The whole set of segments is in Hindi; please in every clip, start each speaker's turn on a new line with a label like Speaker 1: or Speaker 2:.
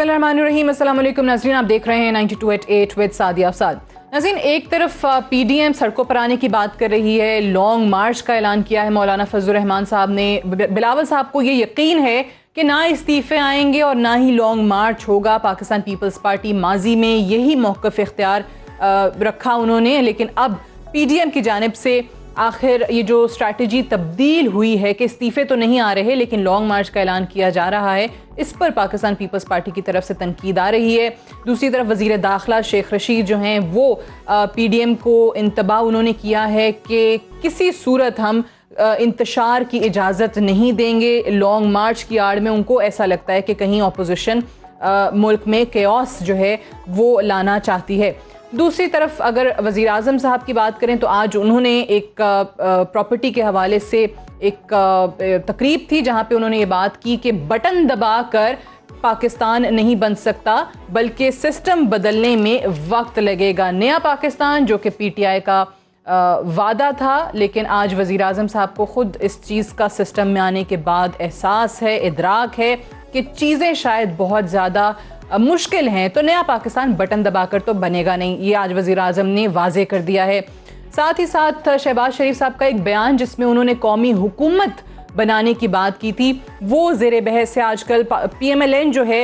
Speaker 1: बिस्मिल्लाहिर्रहमानिर्रहीम। अस्सलाम वालेकुम नाज़रीन, आप देख रहे हैं 92.8 विद सादिया अफसाद। नाज़रीन, एक तरफ पीडीएम सड़कों पर आने की बात कर रही है, लॉन्ग मार्च का ऐलान किया है मौलाना फजलुर रहमान साहब ने। बिलावल साहब को ये यकीन है कि ना इस्तीफ़े आएंगे और ना ही लॉन्ग मार्च होगा। पाकिस्तान पीपल्स पार्टी माजी में यही मौक़िफ़ इख्तियार रखा उन्होंने, लेकिन अब पीडीएम की जानिब से आखिर ये जो स्ट्रैटेजी तब्दील हुई है कि इस्तीफ़े तो नहीं आ रहे लेकिन लॉन्ग मार्च का ऐलान किया जा रहा है, इस पर पाकिस्तान पीपल्स पार्टी की तरफ से तनकीद आ रही है। दूसरी तरफ वज़ीर दाखिला शेख रशीद जो हैं वो पीडीएम को इंतबाह उन्होंने किया है कि किसी सूरत हम इंतशार की इजाज़त नहीं देंगे। लॉन्ग मार्च की आड़ में उनको ऐसा लगता है कि कहीं अपोजिशन मुल्क में केओस जो है वो लाना चाहती है। दूसरी तरफ अगर वज़ीर आज़म साहब की बात करें तो आज उन्होंने एक प्रॉपर्टी के हवाले से एक तकरीब थी जहां पे उन्होंने ये बात की कि बटन दबाकर पाकिस्तान नहीं बन सकता बल्कि सिस्टम बदलने में वक्त लगेगा। नया पाकिस्तान जो कि पीटीआई का वादा था, लेकिन आज वज़ीर आज़म साहब को ख़ुद इस चीज़ का सिस्टम में आने के बाद एहसास है, इदराक है कि चीज़ें शायद बहुत ज़्यादा मुश्किल हैं। तो नया पाकिस्तान बटन दबाकर तो बनेगा नहीं, ये आज वज़ीर आज़म ने वाजे कर दिया है। साथ ही साथ शहबाज शरीफ साहब का एक बयान जिसमें उन्होंने कौमी हुकूमत बनाने की बात की थी, वो ज़ेर बहस है आजकल। PMLN जो है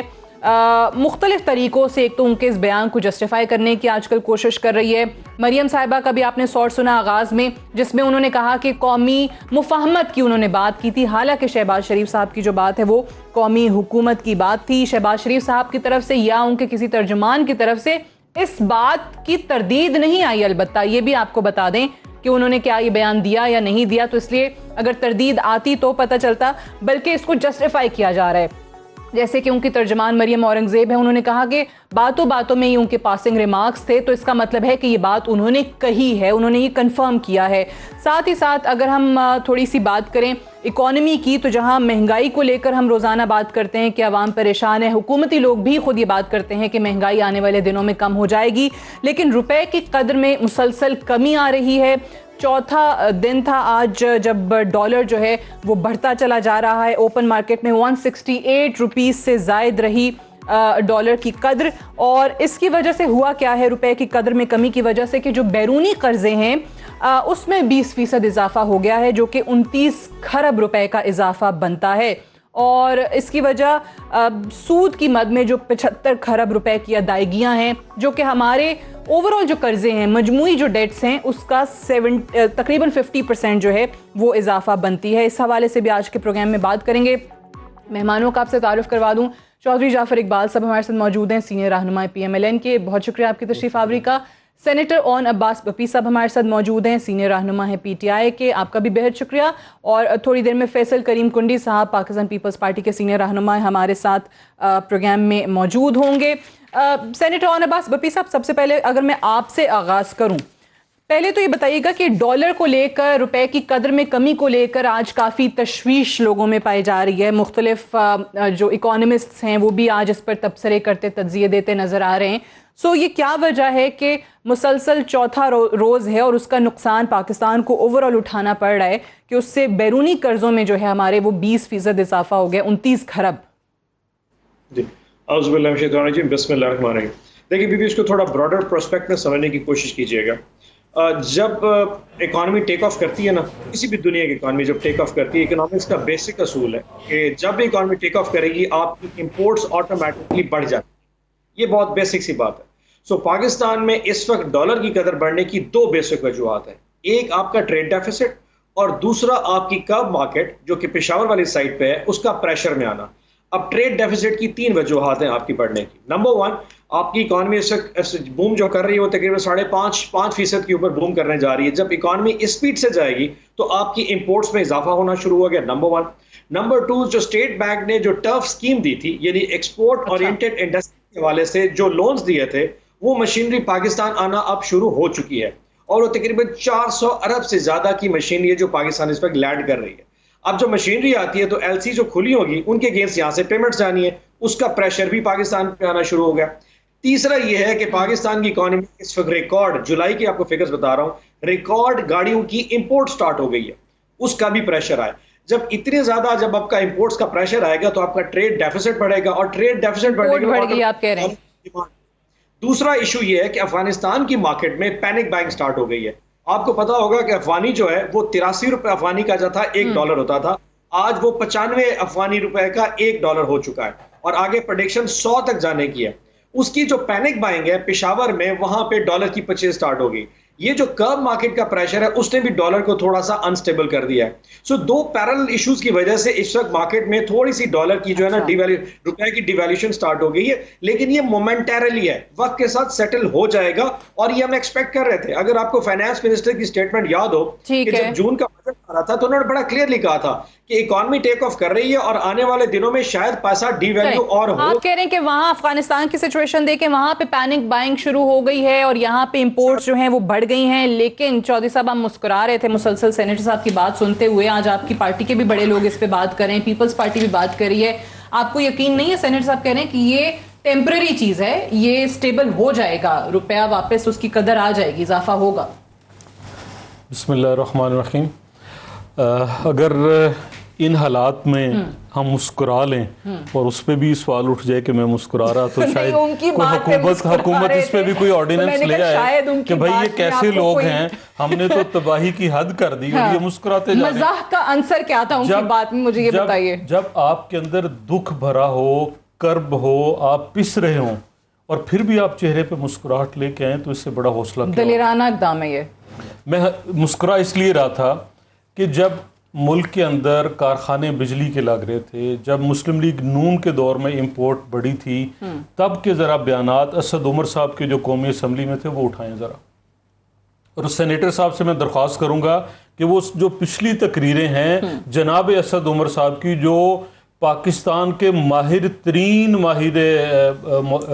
Speaker 1: मुख्तलिफ तरीक़ों से एक तो उनके इस बयान को जस्टिफाई करने की आजकल कोशिश कर रही है। मरियम साहिबा का भी आपने सौर सुना आगाज़ में, जिसमें उन्होंने कहा कि कौमी मुफाहमत की उन्होंने बात की थी, हालांकि शहबाज शरीफ साहब की जो बात है वो कौमी हुकूमत की बात थी। शहबाज शरीफ साहब की तरफ से या उनके किसी तर्जुमान की तरफ से इस बात की तरदीद नहीं आई। अलबत्ता ये भी आपको बता दें कि उन्होंने क्या ये बयान दिया या नहीं दिया, तो इसलिए अगर तरदीद आती तो पता चलता, बल्कि इसको जस्टिफाई किया जा रहा है। जैसे कि उनकी तर्जमान मरियम औरंगज़ेब है, उन्होंने कहा कि बातों बातों में ही उनके पासिंग रिमार्क्स थे, तो इसका मतलब है कि ये बात उन्होंने कही है, उन्होंने ये कंफर्म किया है। साथ ही साथ अगर हम थोड़ी सी बात करें इकॉनमी की, तो जहां महंगाई को लेकर हम रोज़ाना बात करते हैं कि अवाम परेशान है, हुकूमती लोग भी खुद ये बात करते हैं कि महंगाई आने वाले दिनों में कम हो जाएगी, लेकिन रुपए की कदर में मुसलसल कमी आ रही है। चौथा दिन था आज जब डॉलर जो है वो बढ़ता चला जा रहा है। ओपन मार्केट में 168 रुपीज़ से ज़ायद रही डॉलर की कदर, और इसकी वजह से हुआ क्या है, रुपए की कदर में कमी की वजह से कि जो बैरूनी कर्जे हैं उसमें 20% इजाफा हो गया है, जो कि 29 खरब रुपए का इजाफा बनता है। और इसकी वजह सूद की मद में जो 75 खरब रुपए की अदायगियाँ हैं, जो कि हमारे ओवरऑल जो कर्जे हैं, मजमूई जो डेट्स हैं, उसका तकरीबन 50% जो है वो इजाफा बनती है। इस हवाले से भी आज के प्रोग्राम में बात करेंगे। मेहमानों का आपसे तारुफ करवा दूं, चौधरी जाफर इकबाल साहब हमारे साथ मौजूद हैं, सीनियर रहनुमा PMLN के। बहुत शुक्रिया आपकी तशरीफ़ आवरी का। सेनेटर ओन अब्बास बपी साहब हमारे साथ मौजूद हैं, सीनियर रहनुमा है PTI के, आपका भी बेहद शुक्रिया। और थोड़ी देर में फैसल करीम कुंडी साहब पाकिस्तान पीपल्स पार्टी के सीनियर रहनुमा हमारे साथ प्रोग्राम में मौजूद होंगे। सेनेटर ओन अब्बास बपी साहब, सबसे पहले अगर मैं आपसे आगाज़ करूँ, पहले तो ये बताइएगा कि डॉलर को लेकर, रुपए की कदर में कमी को लेकर आज काफ़ी तशवीश लोगों में पाई जा रही है। मुख्तलिफ जो इकोनॉमिस्ट्स हैं वो भी आज इस पर तबसरे करते, तज्जिए देते नज़र आ रहे हैं। सो ये क्या वजह है कि मुसलसल चौथा रोज़ है और उसका नुकसान पाकिस्तान को ओवरऑल उठाना पड़ रहा है कि उससे बैरूनी कर्ज़ों में जो है हमारे वो 20% इजाफा हो गया, 29 खरब।
Speaker 2: जी, बिस्मिल्लाहिर्रहमानिर्रहीम। देखिए बीबी, इसको थोड़ा ब्रॉडर प्रोस्पेक्ट में समझने की कोशिश कीजिएगा। जब इकॉनमी टेक ऑफ करती है ना, किसी भी दुनिया की इकॉनमी जब टेक ऑफ करती है, इकोनॉमिक्स का बेसिक असूल है कि जब भी इकॉनमी टेक ऑफ करेगी आपकी इंपोर्ट्स ऑटोमेटिकली बढ़ जाती है। ये बहुत बेसिक सी बात है। सो पाकिस्तान में इस वक्त डॉलर की कदर बढ़ने की दो बेसिक वजूहत हैं। एक आपका ट्रेड डेफिसिट और दूसरा आपकी कर्व मार्केट जो कि पेशावर वाली साइड पे है उसका प्रेशर में आना। अब ट्रेड डेफिसिट की तीन वजूहत हैं आपकी बढ़ने की। नंबर वन, आपकी इकॉनमी इस बूम जो कर रही है वो तकरीबन 5.5% के ऊपर बूम करने जा रही है। जब इकॉनमी इस स्पीड से जाएगी तो आपकी इंपोर्ट्स में इजाफा होना शुरू हो गया, नंबर वन। नंबर टू, जो स्टेट बैंक ने जो टर्फ स्कीम दी थी, यानी एक्सपोर्ट ओरिएंटेड इंडस्ट्री के हवाले से जो लोन्स दिए थे, वो मशीनरी पाकिस्तान आना अब शुरू हो चुकी है और वो तकरीबन 400 अरब से ज्यादा की मशीनरी है जो पाकिस्तान इस पर लैंड कर रही है। अब जो मशीनरी आती है तो LC जो खुली होगी उनके अगेंस्ट यहाँ से पेमेंट्स जानी है, उसका प्रेशर भी पाकिस्तान पे आना शुरू हो गया। तीसरा यह है कि पाकिस्तान की इकॉनमी इस वक्त रिकॉर्ड, जुलाई की आपको फिगर्स बता रहा हूँ, रिकॉर्ड गाड़ियों की इंपोर्ट स्टार्ट हो गई है, उसका भी प्रेशर आया। जब इतने ज्यादा जब आपका इंपोर्ट्स का प्रेशर आएगा तो आपका ट्रेड डेफिसिट बढ़ेगा, और ट्रेड डेफिसिट बढ़ने के
Speaker 1: बढ़ गई आप कह रहे हैं।
Speaker 2: डिमांड। दूसरा इशू ये है कि अफगानिस्तान की मार्केट में पैनिक बाइंग स्टार्ट हो गई है। आपको पता होगा कि अफगानी जो है वो 83 रुपए अफगानी का जो था $1 होता था, आज वो 95 अफगानी रुपए का $1 हो चुका है, और आगे प्रेडिक्शन 100 तक जाने की है। उसकी जो पैनिक बाइंग है पेशावर में, वहां पे डॉलर की परचेज स्टार्ट हो गई। ये जो कर्व मार्केट का प्रेशर है उसने भी डॉलर को थोड़ा सा अनस्टेबल कर दिया है। सो दो पैरेलल इश्यूज की वजह से इस वक्त मार्केट में थोड़ी सी डॉलर की जो है ना रुपए की डिवैल्यूएशन स्टार्ट हो गई है, लेकिन ये मोमेंटरली है, वक्त के साथ सेटल हो जाएगा, और ये हम एक्सपेक्ट कर रहे थे। अगर आपको फाइनेंस मिनिस्टर की स्टेटमेंट याद हो कि जब जून का बजट आ रहा था तो उन्होंने बड़ा क्लियरली कहा था कि इकोनॉमी टेक ऑफ कर रही है और आने वाले दिनों में शायद पैसा डिवैल्यू और हो।
Speaker 1: आप कह रहे हैं कि वहां अफगानिस्तान की सिचुएशन देखें, वहां पे पैनिक बाइंग शुरू हो गई है और यहाँ पे इंपोर्ट्स जो हैं वो बढ़ गई हैं, लेकिन चौधरी साहब आप मुस्कुरा रहे थे मुसलसल सेनेटर साहब की बात सुनते हुए। आज आपकी पार्टी के भी बड़े लोग इस पे बात कर रहे हैं, पीपल्स पार्टी भी बात कर रही है। आपको यकीन नहीं है? सेनेटर साहब कह रहे हैं कि ये टेम्पररी चीज है, ये स्टेबल हो जाएगा, रुपया वापस उसकी कदर आ जाएगी, इजाफा होगा।
Speaker 3: बिस्मिल्लाहिर्रहमानिर्रहीम। अगर इन हालात में हम मुस्कुरा लें और उस पर भी सवाल उठ जाए कि मैं मुस्कुरा रहा, तो शायद कोई हुकूमत इस पे भी कोई ऑर्डिनेंस ले आए कि भाई ये कैसे लोग हैं, हमने तो तबाही की हद कर दी और ये मुस्कुराते जा रहे हैं।
Speaker 1: मजाक का आंसर क्या था उनकी बात में, मुझे ये बताइए।
Speaker 3: जब आपके अंदर दुख भरा हो, कर्ब हो, आप पिस रहे हो और फिर भी आप चेहरे पे मुस्कुराहट लेके आए, तो इससे बड़ा हौसला क्या?
Speaker 1: दलेराना इक़दाम है ये।
Speaker 3: मैं मुस्कुरा इसलिए रहा था कि जब मुल्क के अंदर कारखाने बिजली के लग रहे थे, जब मुस्लिम लीग नून के दौर में इंपोर्ट बढ़ी थी, तब के ज़रा बयानात असद उमर साहब के जो कौमी असम्बली में थे वो उठाएं ज़रा। और सेनेटर साहब से मैं दरख्वास्त करूँगा कि वो जो पिछली तकरीरें हैं जनाब असद उमर साहब की, जो पाकिस्तान के माहिर तरीन माहिर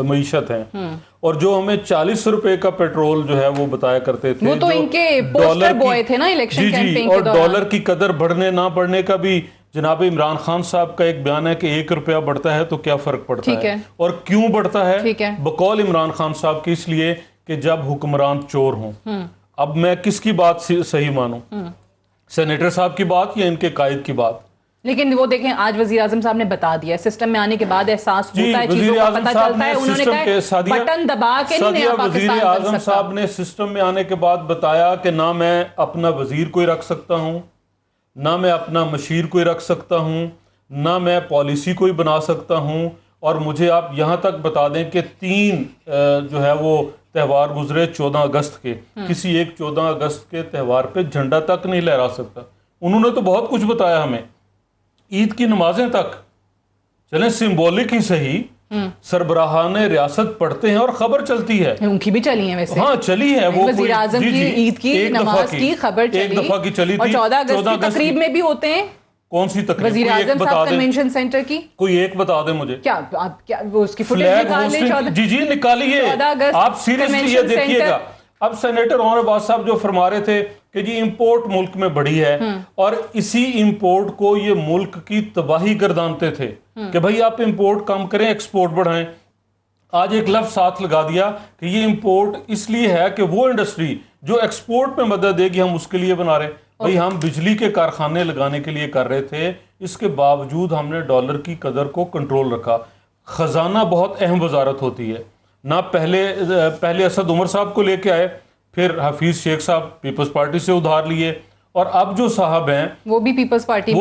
Speaker 3: मईशत हैं और जो हमें 40 रुपए का पेट्रोल जो है वो बताया करते थे,
Speaker 1: वो तो इनके पोस्टर बॉय थे ना इलेक्शन कैंपेन के
Speaker 3: और
Speaker 1: दौरान।
Speaker 3: डॉलर की कदर बढ़ने ना बढ़ने का भी जनाब इमरान खान साहब का एक बयान है कि 1 रुपया बढ़ता है तो क्या फर्क पड़ता है और क्यों बढ़ता है। बकौल इमरान खान साहब की इसलिए कि जब हुक्मरान चोर हों। अब मैं किसकी बात सही मानूं, सेनेटर साहब की बात या इनके कायद की बात?
Speaker 1: लेकिन वो देखें, आज वजीर आजम साहब ने बता दिया, सिस्टम में आने के बाद एहसास होता है, चीजों का पता चलता है। उन्होंने कहा बटन दबा के नहीं नया पाकिस्तान बन सकता।
Speaker 3: आजम साहब ने सिस्टम में आने के बाद बताया कि ना मैं अपना वजीर कोई रख सकता हूं, ना मैं अपना मशीर कोई रख सकता हूं, ना मैं पॉलिसी कोई बना सकता हूं, और मुझे आप यहां तक बता दें कि 3 जो है वो त्यौहार गुजरे 14 अगस्त के, किसी एक 14 अगस्त के त्यौहार पे झंडा तक नहीं लहरा सकता। उन्होंने तो बहुत कुछ बताया हमें, ईद की नमाजें तक, चलें सिंबॉलिक ही सही, सरबराहान रियासत पढ़ते हैं और खबर चलती है।
Speaker 1: उनकी भी चली है वैसे।
Speaker 3: हाँ चली है, वो
Speaker 1: वज़ीर आज़म की ईद की नमाज की खबर चली,
Speaker 3: एक दफा की चली
Speaker 1: और
Speaker 3: थी।
Speaker 1: 14 अगस्त की तकरीब में भी होते हैं।
Speaker 3: कौन सी तकरीब?
Speaker 1: वज़ीर आज़म साहब कन्वेंशन सेंटर की
Speaker 3: कोई एक बता दें मुझे।
Speaker 1: क्या आप क्या वो उसकी फुटेज निकाल लें?
Speaker 3: जी निकालिए, आप सीरियसली ये देखिएगा। अब सेनेटर ओमर अब्बास साहब जो फरमा रहे थे कि जी इंपोर्ट मुल्क में बढ़ी है, और इसी इंपोर्ट को ये मुल्क की तबाही गर्दानते थे कि भाई आप इंपोर्ट कम करें, एक्सपोर्ट बढ़ाएं। आज एक लफ्ज साथ लगा दिया कि ये इंपोर्ट इसलिए है कि वो इंडस्ट्री जो एक्सपोर्ट में मदद देगी हम उसके लिए बना रहे हैं। भाई हम बिजली के कारखाने लगाने के लिए कर रहे थे, इसके बावजूद हमने डॉलर की कदर को कंट्रोल रखा। खजाना बहुत अहम वजारत होती है ना। पहले असद उमर साहब को लेके आए, फिर हफीज शेख साहब पीपल्स पार्टी से उधार लिए, और अब जो साहब हैं
Speaker 1: वो भी पीपल्स पार्टी
Speaker 3: के।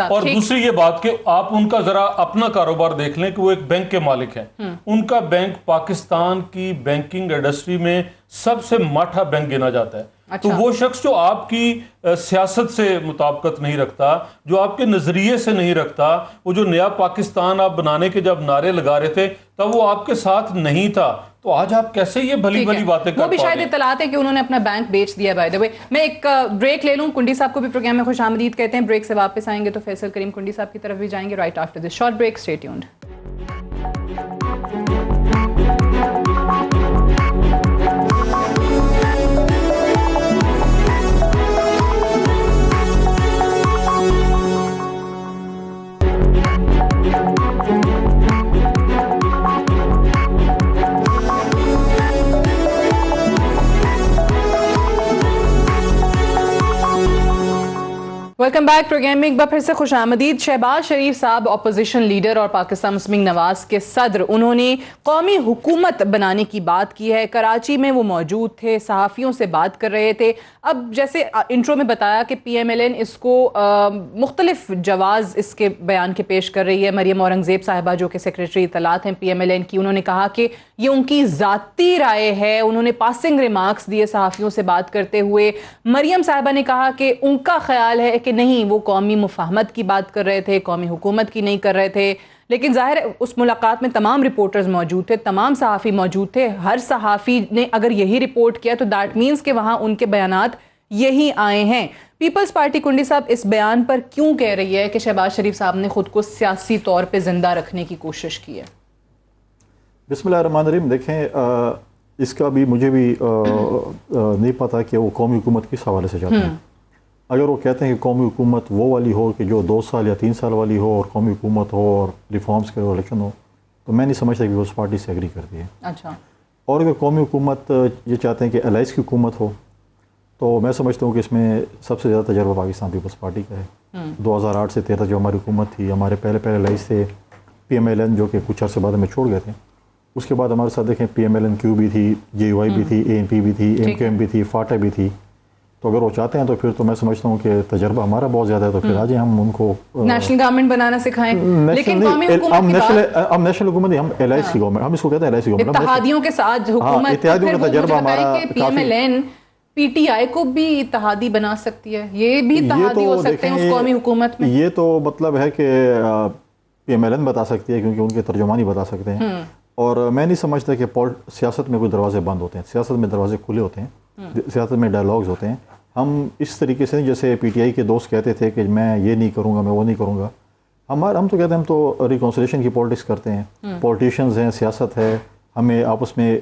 Speaker 3: और दूसरी ये बात कि आप उनका जरा अपना कारोबार देख लें कि वो एक बैंक के मालिक हैं। उनका बैंक पाकिस्तान की बैंकिंग इंडस्ट्री में सबसे माठा बैंक गिना जाता है। तो वो शख्स जो आपकी सियासत से मुताबिकत नहीं रखता, जो आपके नजरिए से नहीं रखता, वो जो नया पाकिस्तान आप बनाने के जब नारे लगा रहे थे तब वो आपके साथ नहीं था, तो आज आप कैसे ये भली भली बातें कर?
Speaker 1: वो भी शायद इत्तलात है कि उन्होंने अपना बैंक बेच दिया। बाय द वे, मैं एक ब्रेक ले लूं। कुंडी साहब को भी प्रोग्राम में खुशामदीद कहते हैं। ब्रेक से वापस आएंगे तो फैसल करीम कुंडी साहब की तरफ भी जाएंगे right after this short break. Stay tuned. Welcome back programme में एक बार फिर से खुश आमदीद। शहबाज शरीफ साहब अपोजिशन लीडर और पाकिस्तान मुस्लिम नवाज के सदर, उन्होंने कौमी हुकूमत बनाने की बात की है। कराची में वो मौजूद थे, सहाफ़ियों से बात कर रहे थे। अब जैसे इंट्रो में बताया कि PMLN इसको मुख्तलिफ जवाज़ इसके बयान के पेश कर रही है। मरियम औरंगज़ेब साहिबा जो कि सेक्रेटरी इत्तलात हैं PMLN की, उन्होंने कहा कि ये उनकी ज़ाती राय है। उन्होंने पासिंग रिमार्क्स दिए सहाफ़ियों से बात करते हुए। मरियम साहिबा ने कहा कि उनका ख्याल है कि नहीं, वो कौमी मुफाहमत की बात कर रहे थे, कौमी हुकूमत की नहीं कर रहे थे। लेकिन जाहिर है उस मुलाकात में तमाम रिपोर्टर्स मौजूद थे, तमाम सहाफ़ी मौजूद थे। हर सहाफ़ी ने अगर यही रिपोर्ट किया तो दैट मीन्स कि वहाँ उनके बयानात यही आए हैं। पीपल्स पार्टी कुंडी साहब इस बयान पर क्यों कह रही है कि शहबाज शरीफ साहब ने खुद को सियासी तौर पर जिंदा रखने की कोशिश की है?
Speaker 4: बिस्मिल्लाहिर्रहमानिर्रहीम। देखें, इसका भी मुझे भी नहीं पता कि वो कौमी हुकूमत किस हवाले से चाहते हैं। अगर वो कहते हैं कि कौमी हुकूमत वो वाली हो कि जो 2 साल या 3 साल वाली हो और कौमी हुकूमत हो और रिफॉर्म्स के इलेक्शन हो, तो मैं नहीं समझता कि उस पार्टी से एग्री करती है।
Speaker 1: अच्छा।
Speaker 4: और अगर कौमी हुकूमत ये चाहते हैं कि एलाइस की हुकूमत हो, तो मैं समझता हूँ कि इसमें सबसे ज़्यादा तजर्बा पाकिस्तान पीपल्स पार्टी का है। 2008 से 13 जो हमारी हुकूमत थी, हमारे पहले एलाइस थे PMLN जो कि कुछ अर्से बाद में छोड़ गए थे। उसके बाद हमारे साथ देखें PMLN-Q भी थी, JUI भी थी, ANP भी थी, MQM भी थी, फाटा भी थी। तो अगर वो चाहते हैं तो फिर तो मैं समझता हूँ कि तजर्बा हमारा बहुत ज़्यादा है, तो फिर आज हम उनको
Speaker 1: नेशनल गवर्नमेंट बनाना सिखाएं। लेकिन कौमी हुकूमत
Speaker 4: हम नेशनल हुकूमत, हम LIS की गवर्नमेंट, हम इसको कहते हैं LIS की गवर्नमेंट,
Speaker 1: इत्तेहादियों के साथ हुकूमत।
Speaker 4: इत्तेहादियों का तजर्बा हमारा
Speaker 1: PMLN PTI को भी इत्तेहादी बना सकती है, ये भी इत्तेहादी हो सकते हैं उस कौमी हुकूमत में।
Speaker 4: ये तो मतलब है कि PMLN बता सकती है क्योंकि उनके तर्जुमान ही बता सकते हैं। और मैं नहीं समझता कि सियासत में कोई दरवाजे बंद होते हैं। सियासत में दरवाजे खुले होते हैं, सियासत में डायलॉग्स होते हैं। हम इस तरीके से, जैसे PTI के दोस्त कहते थे कि मैं ये नहीं करूँगा, मैं वो नहीं करूँगा, हम तो कहते हैं हम तो रिकॉन्सिलेशन की पॉलिटिक्स करते हैं। पॉलिटिशियंस हैं, सियासत है, हमें आपस में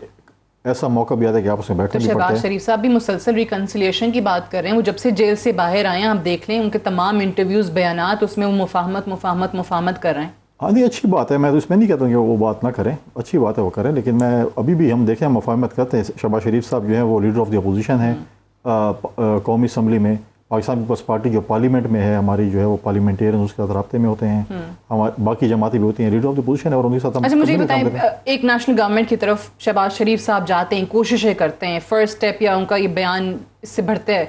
Speaker 4: ऐसा मौका भी आता है कि आपस में बैठने भी पड़ता है।
Speaker 1: शहबाज शरीफ साहब भी मुसलसल रिकॉन्सिलेशन की बात कर रहे हैं। वो जब से जेल से बाहर आए हैं, आप देख लें उनके तमाम इंटरव्यूज़, बयानात, उसमें वो मुफाहमत कर रहे हैं।
Speaker 4: हाँ नहीं, अच्छी बात है, मैं तो इसमें नहीं कहता हूँ कि वो बात ना करें, अच्छी बात है वो करें। लेकिन मैं अभी भी हम देखें मुफाहमत करते हैं। शहबाज शरीफ साहब जो है वो लीडर ऑफ द अपोजिशन है कौमी असम्बली में। पाकिस्तान पीपल्स पार्टी जो पार्लियामेंट में है हमारी, जो है वो पार्लियामेंटेरियन उसके साथ रब्ते में होते हैं। हमारे बाकी जमाती भी होती हैं, लीडर ऑफ द अपोजिशन है और उनके साथ।
Speaker 1: अच्छा, मुझे बताएं, एक नेशनल गवर्नमेंट की तरफ शहबाज शरीफ साहब जाते हैं, कोशिशें करते हैं, फर्स्ट स्टेप या उनका ये बयान इससे बढ़ते हैं,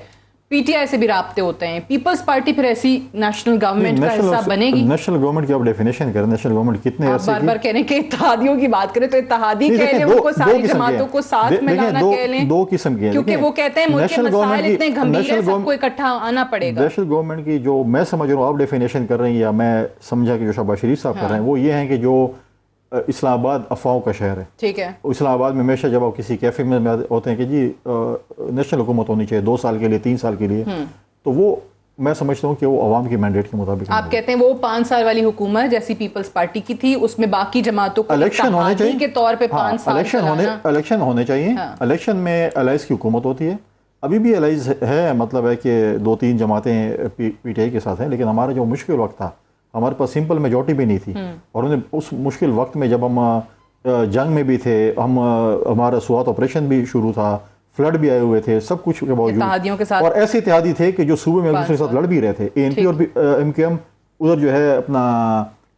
Speaker 1: PTI से भी राब्ते होते हैं, पीपल्स पार्टी फिर ऐसी नेशनल गवर्नमेंट का हिस्सा बनेगी?
Speaker 4: नेशनल गवर्नमेंट की आप डेफिनेशन करें, नेशनल गवर्नमेंट कितने
Speaker 1: आप बार-बार कह रहे हैं कि इत्तेहादियों की बात करें, तो इत्तेहादी कह लें, उनको सारी जमातों को साथ मिलाना कह लें,
Speaker 4: दो किस्म के हैं,
Speaker 1: क्योंकि वो कहते हैं मुल्क के मसाइल इतने गंभीर हैं, सबको इकट्ठा आना पड़ेगा।
Speaker 4: नेशनल गवर्नमेंट की जो मैं समझ रहा हूँ, आप डेफिनेशन कर रहे हैं या मैं समझा कि जो शहबाज शरीफ साहब कर रहे हैं, वो ये हैं कि जो इस्लामाबाद अफवाहों का शहर है।
Speaker 1: ठीक है।
Speaker 4: इस्लामाबाद में हमेशा जब आप किसी कैफे में होते हैं कि जी नेशनल हुकूमत होनी चाहिए 2 साल के लिए, 3 साल के लिए, तो वो मैं समझता हूँ कि वो अवाम की मैंडेट के मुताबिक।
Speaker 1: आप कहते हैं वो 5 साल वाली हुकूमत जैसी पीपल्स पार्टी की थी, उसमें बाकी जमातों को
Speaker 4: इलेक्शन होने चाहिए
Speaker 1: के तौर पे 5 साल
Speaker 4: इलेक्शन होने चाहिए। इलेक्शन में LIS की हुकूमत होती है, अभी भी LIS है, मतलब है कि 2-3 जमातें PTI के साथ हैं। लेकिन हमारा जो मुश्किल वक्त था, हमारे पास सिंपल मेजॉरिटी भी नहीं थी, और उन्हें उस मुश्किल वक्त में जब हम जंग में भी थे, हमारा स्वात ऑपरेशन भी शुरू था, फ्लड भी आए हुए थे, सब कुछ के बावजूद, और ऐसे इत्तेहादी थे कि जो सूबे में एक दूसरे के साथ लड़ भी रहे थे। ANP और MQM उधर जो है अपना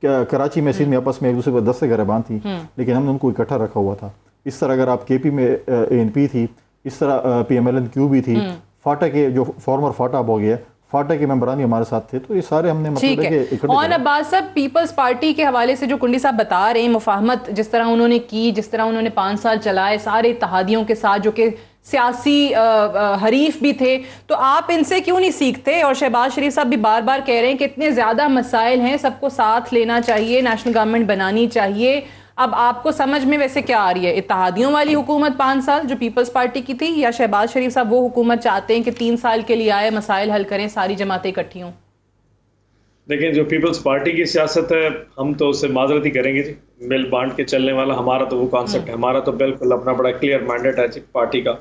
Speaker 4: कराची में, सिंध में आपस में एक दूसरे को दस्ते गिरबान थी, लेकिन हमने उनको इकट्ठा रखा हुआ था। इस तरह अगर आप KP में ANP थी, इस तरह PMLN-Q भी थी, फाटा के जो फॉर्मर फाटा हो गया, फाटा के मेंबरान भी हमारे साथ थे, तो ये सारे हमने मतलब है।
Speaker 1: और अब्बास साहब, पीपल्स पार्टी के हवाले से जो कुंडी साहब बता रहे हैं, मुफाहमत जिस तरह उन्होंने की, जिस तरह उन्होंने 5 साल चलाए सारे इत्तेहादियों के साथ, जो कि सियासी हरीफ भी थे, तो आप इनसे क्यों नहीं सीखते? और शहबाज शरीफ साहब भी बार बार कह रहे हैं कि इतने ज़्यादा मसाइल हैं, सबको साथ लेना चाहिए, नेशनल गवर्नमेंट बनानी चाहिए। अब आपको समझ में वैसे क्या आ रही है, इत्तेहादियों वाली हुकूमत 5 साल जो पीपल्स पार्टी की थी, या शहबाज शरीफ साहब वो हुकूमत चाहते हैं कि 3 साल के लिए आए, मसाइल हल करें, सारी जमातें इकट्ठी हों?
Speaker 2: देखिए, जो पीपल्स पार्टी की सियासत है, हम तो उससे माजरत ही करेंगे जी, मिल बांट के चलने वाला हमारा तो वो कॉन्सेप्ट है। हमारा तो बिल्कुल अपना बड़ा क्लियर मैंडेट है पार्टी का,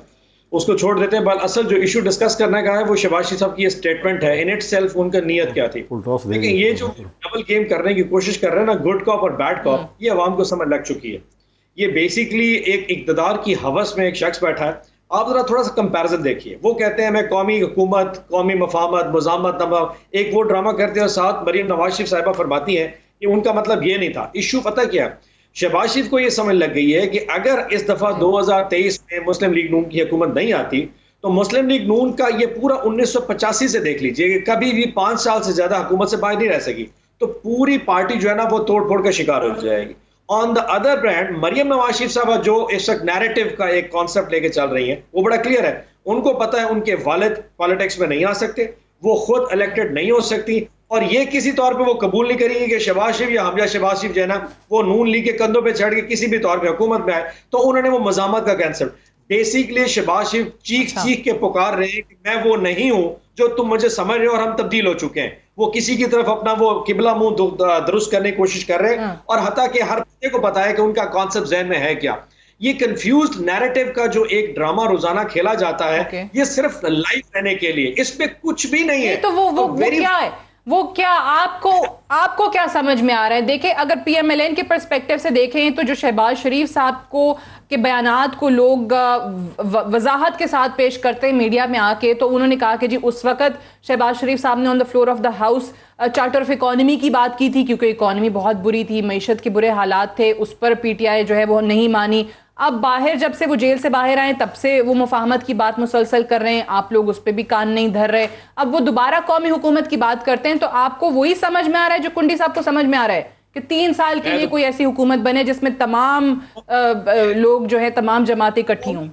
Speaker 2: उसको छोड़ देते हैं। बल असल जो इशू डिस्कस करने का है वो शहबाज शरीफ साहब की ये स्टेटमेंट है, इन इट सेल्फ उनका नीयत क्या थी। लेकिन ये जो डबल गेम करने की कोशिश कर रहे हैं ना, गुड कॉप और बैड कॉप, ये अवाम को समझ लग चुकी है। ये बेसिकली एक इक़्तिदार की हवस में एक शख्स बैठा है, आप जरा थोड़ा सा कंपैरिजन देखिए। वो कहते हैं मैं कौमी हुकूमत, कौमी मफामत, मजामत, एक वो ड्रामा करते हैं और साथ मरीम नवाज शरीफ साहिबा फरमाती हैं कि उनका मतलब ये नहीं था। इशू पता क्या है, शहबाज शरीफ को ये समझ लग गई है कि अगर इस दफा 2023 में मुस्लिम लीग नून की हुकूमत नहीं आती तो मुस्लिम लीग नून का ये पूरा 1985 से देख लीजिए, कभी भी 5 साल से ज्यादा हुकूमत से बाहर नहीं रह सकी, तो पूरी पार्टी जो है ना वो तोड़ फोड़ का शिकार हो जाएगी। On the other brand Maryam Nawaz Sharif साहबा जो इस वक्त नैरेटिव का एक कॉन्सेप्ट लेके चल रही हैं वो बड़ा क्लियर है। उनको पता है उनके वालिद पॉलिटिक्स में नहीं आ सकते, वो खुद इलेक्टेड नहीं हो सकती, और ये किसी तौर पे वो कबूल नहीं करेंगे कि शहबाज शरीफ या हमजा शहबाज शरीफ जो है ना वो नून लीग के कंधों पे चढ़ के किसी भी तौर पे हुकूमत में आए। तो उन्होंने वो मजामत का कैंसेप्ट बेसिकली शहबाज शरीफ चीख के पुकार रहे हैं कि मैं वो नहीं हूं जो तुम मुझे समझ रहे हो और हम तब्दील हो चुके हैं। वो किसी की तरफ अपना वो किबला मुंह दुरुस्त करने की कोशिश कर रहे हैं और हता कि हर बंदे को पता है कि उनका कॉन्सेप्ट जहन में है क्या। ये कंफ्यूज्ड नैरेटिव का जो एक ड्रामा रोजाना खेला जाता है ये सिर्फ लाइफ रहने के लिए, इसमें कुछ भी नहीं है।
Speaker 1: तो वो क्या है, वो क्या आपको क्या समझ में आ रहा है? देखें, अगर पीएमएलएन के पर्सपेक्टिव से देखें तो जो शहबाज शरीफ साहब को के बयानात को लोग वजाहत के साथ पेश करते हैं मीडिया में आके, तो उन्होंने कहा कि जी उस वक्त शहबाज शरीफ साहब ने on the floor of the house charter of economy की बात की थी क्योंकि इकोनॉमी बहुत बुरी थी, मईशत के बुरे हालात थे, उस पर पीटीआई जो है वो नहीं मानी। अब बाहर जब से वो जेल से बाहर आए तब से वो मुफाहमत की बात मुसलसल कर रहे हैं, आप लोग उस पर भी कान नहीं धर रहे। अब वो दोबारा कौमी हुकूमत की बात करते हैं, तो आपको वही समझ में आ रहा है जो कुंडी साहब को समझ में आ रहा है कि 3 साल के लिए कोई ऐसी हुकूमत बने जिसमें तमाम लोग जो है, तमाम जमातें इकट्ठी हों।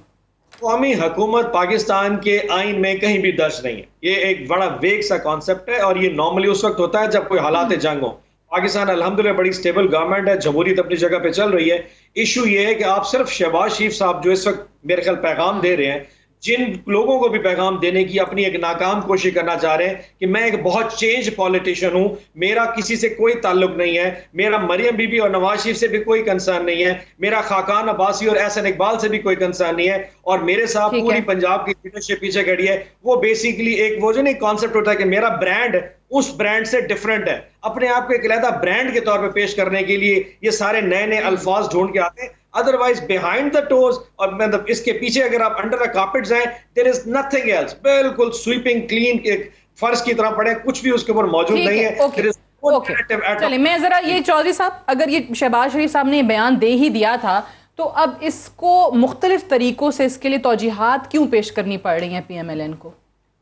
Speaker 2: कौमी हुकूमत पाकिस्तान के आइन में कहीं भी दर्ज नहीं है। ये एक बड़ा वेग सा कॉन्सेप्ट है और ये नॉर्मली उस वक्त होता है जब कोई हालात जंग हो। पाकिस्तान अल्हम्दुलिल्लाह बड़ी स्टेबल गवर्नमेंट है, जमहूरियत अपनी जगह पे चल रही है। इशू ये है कि आप सिर्फ शहबाज शरीफ साहब जो इस वक्त मेरे ख्याल पैगाम दे रहे हैं, जिन लोगों को भी पैगाम देने की अपनी एक नाकाम कोशिश करना चाह रहे हैं कि मैं एक बहुत चेंज पॉलिटिशियन हूं, मेरा किसी से कोई ताल्लुक नहीं है, मेरा मरियम बीबी और नवाज शरीफ से भी कोई कंसर्न नहीं है, मेरा खाकान अब्बासी और एहसन इकबाल से भी कोई कंसर्न नहीं है, और मेरे साथ पूरी पंजाब की लीडरशिप पीछे खड़ी है। वो बेसिकली एक वो जो नहीं कॉन्सेप्ट होता है कि मेरा ब्रांड उस ब्रांड से डिफरेंट है, अपने आप को एक अलग ब्रांड के तौर पे पेश करने के लिए ये सारे नए नए अल्फाज ढूंढ के आते हैं। अदरवाइज बिहाइंड द टोज और मतलब इसके पीछे अगर आप अंडर द कार्पेट जाएं, देयर इज नथिंग एल्स, बिल्कुल स्वीपिंग क्लीन एक फर्श की तरह पड़े, कुछ भी उसके ऊपर मौजूद नहीं है।
Speaker 1: चलिए, मैं जरा ये चौधरी साहब, अगर ये शहबाज शरीफ साहब ने बयान दे ही दिया था तो अब इसको मुख्तलिफ तरीकों से इसके लिए तौजीहात क्यों पेश करनी पड़ रही है पीएमएलएन को?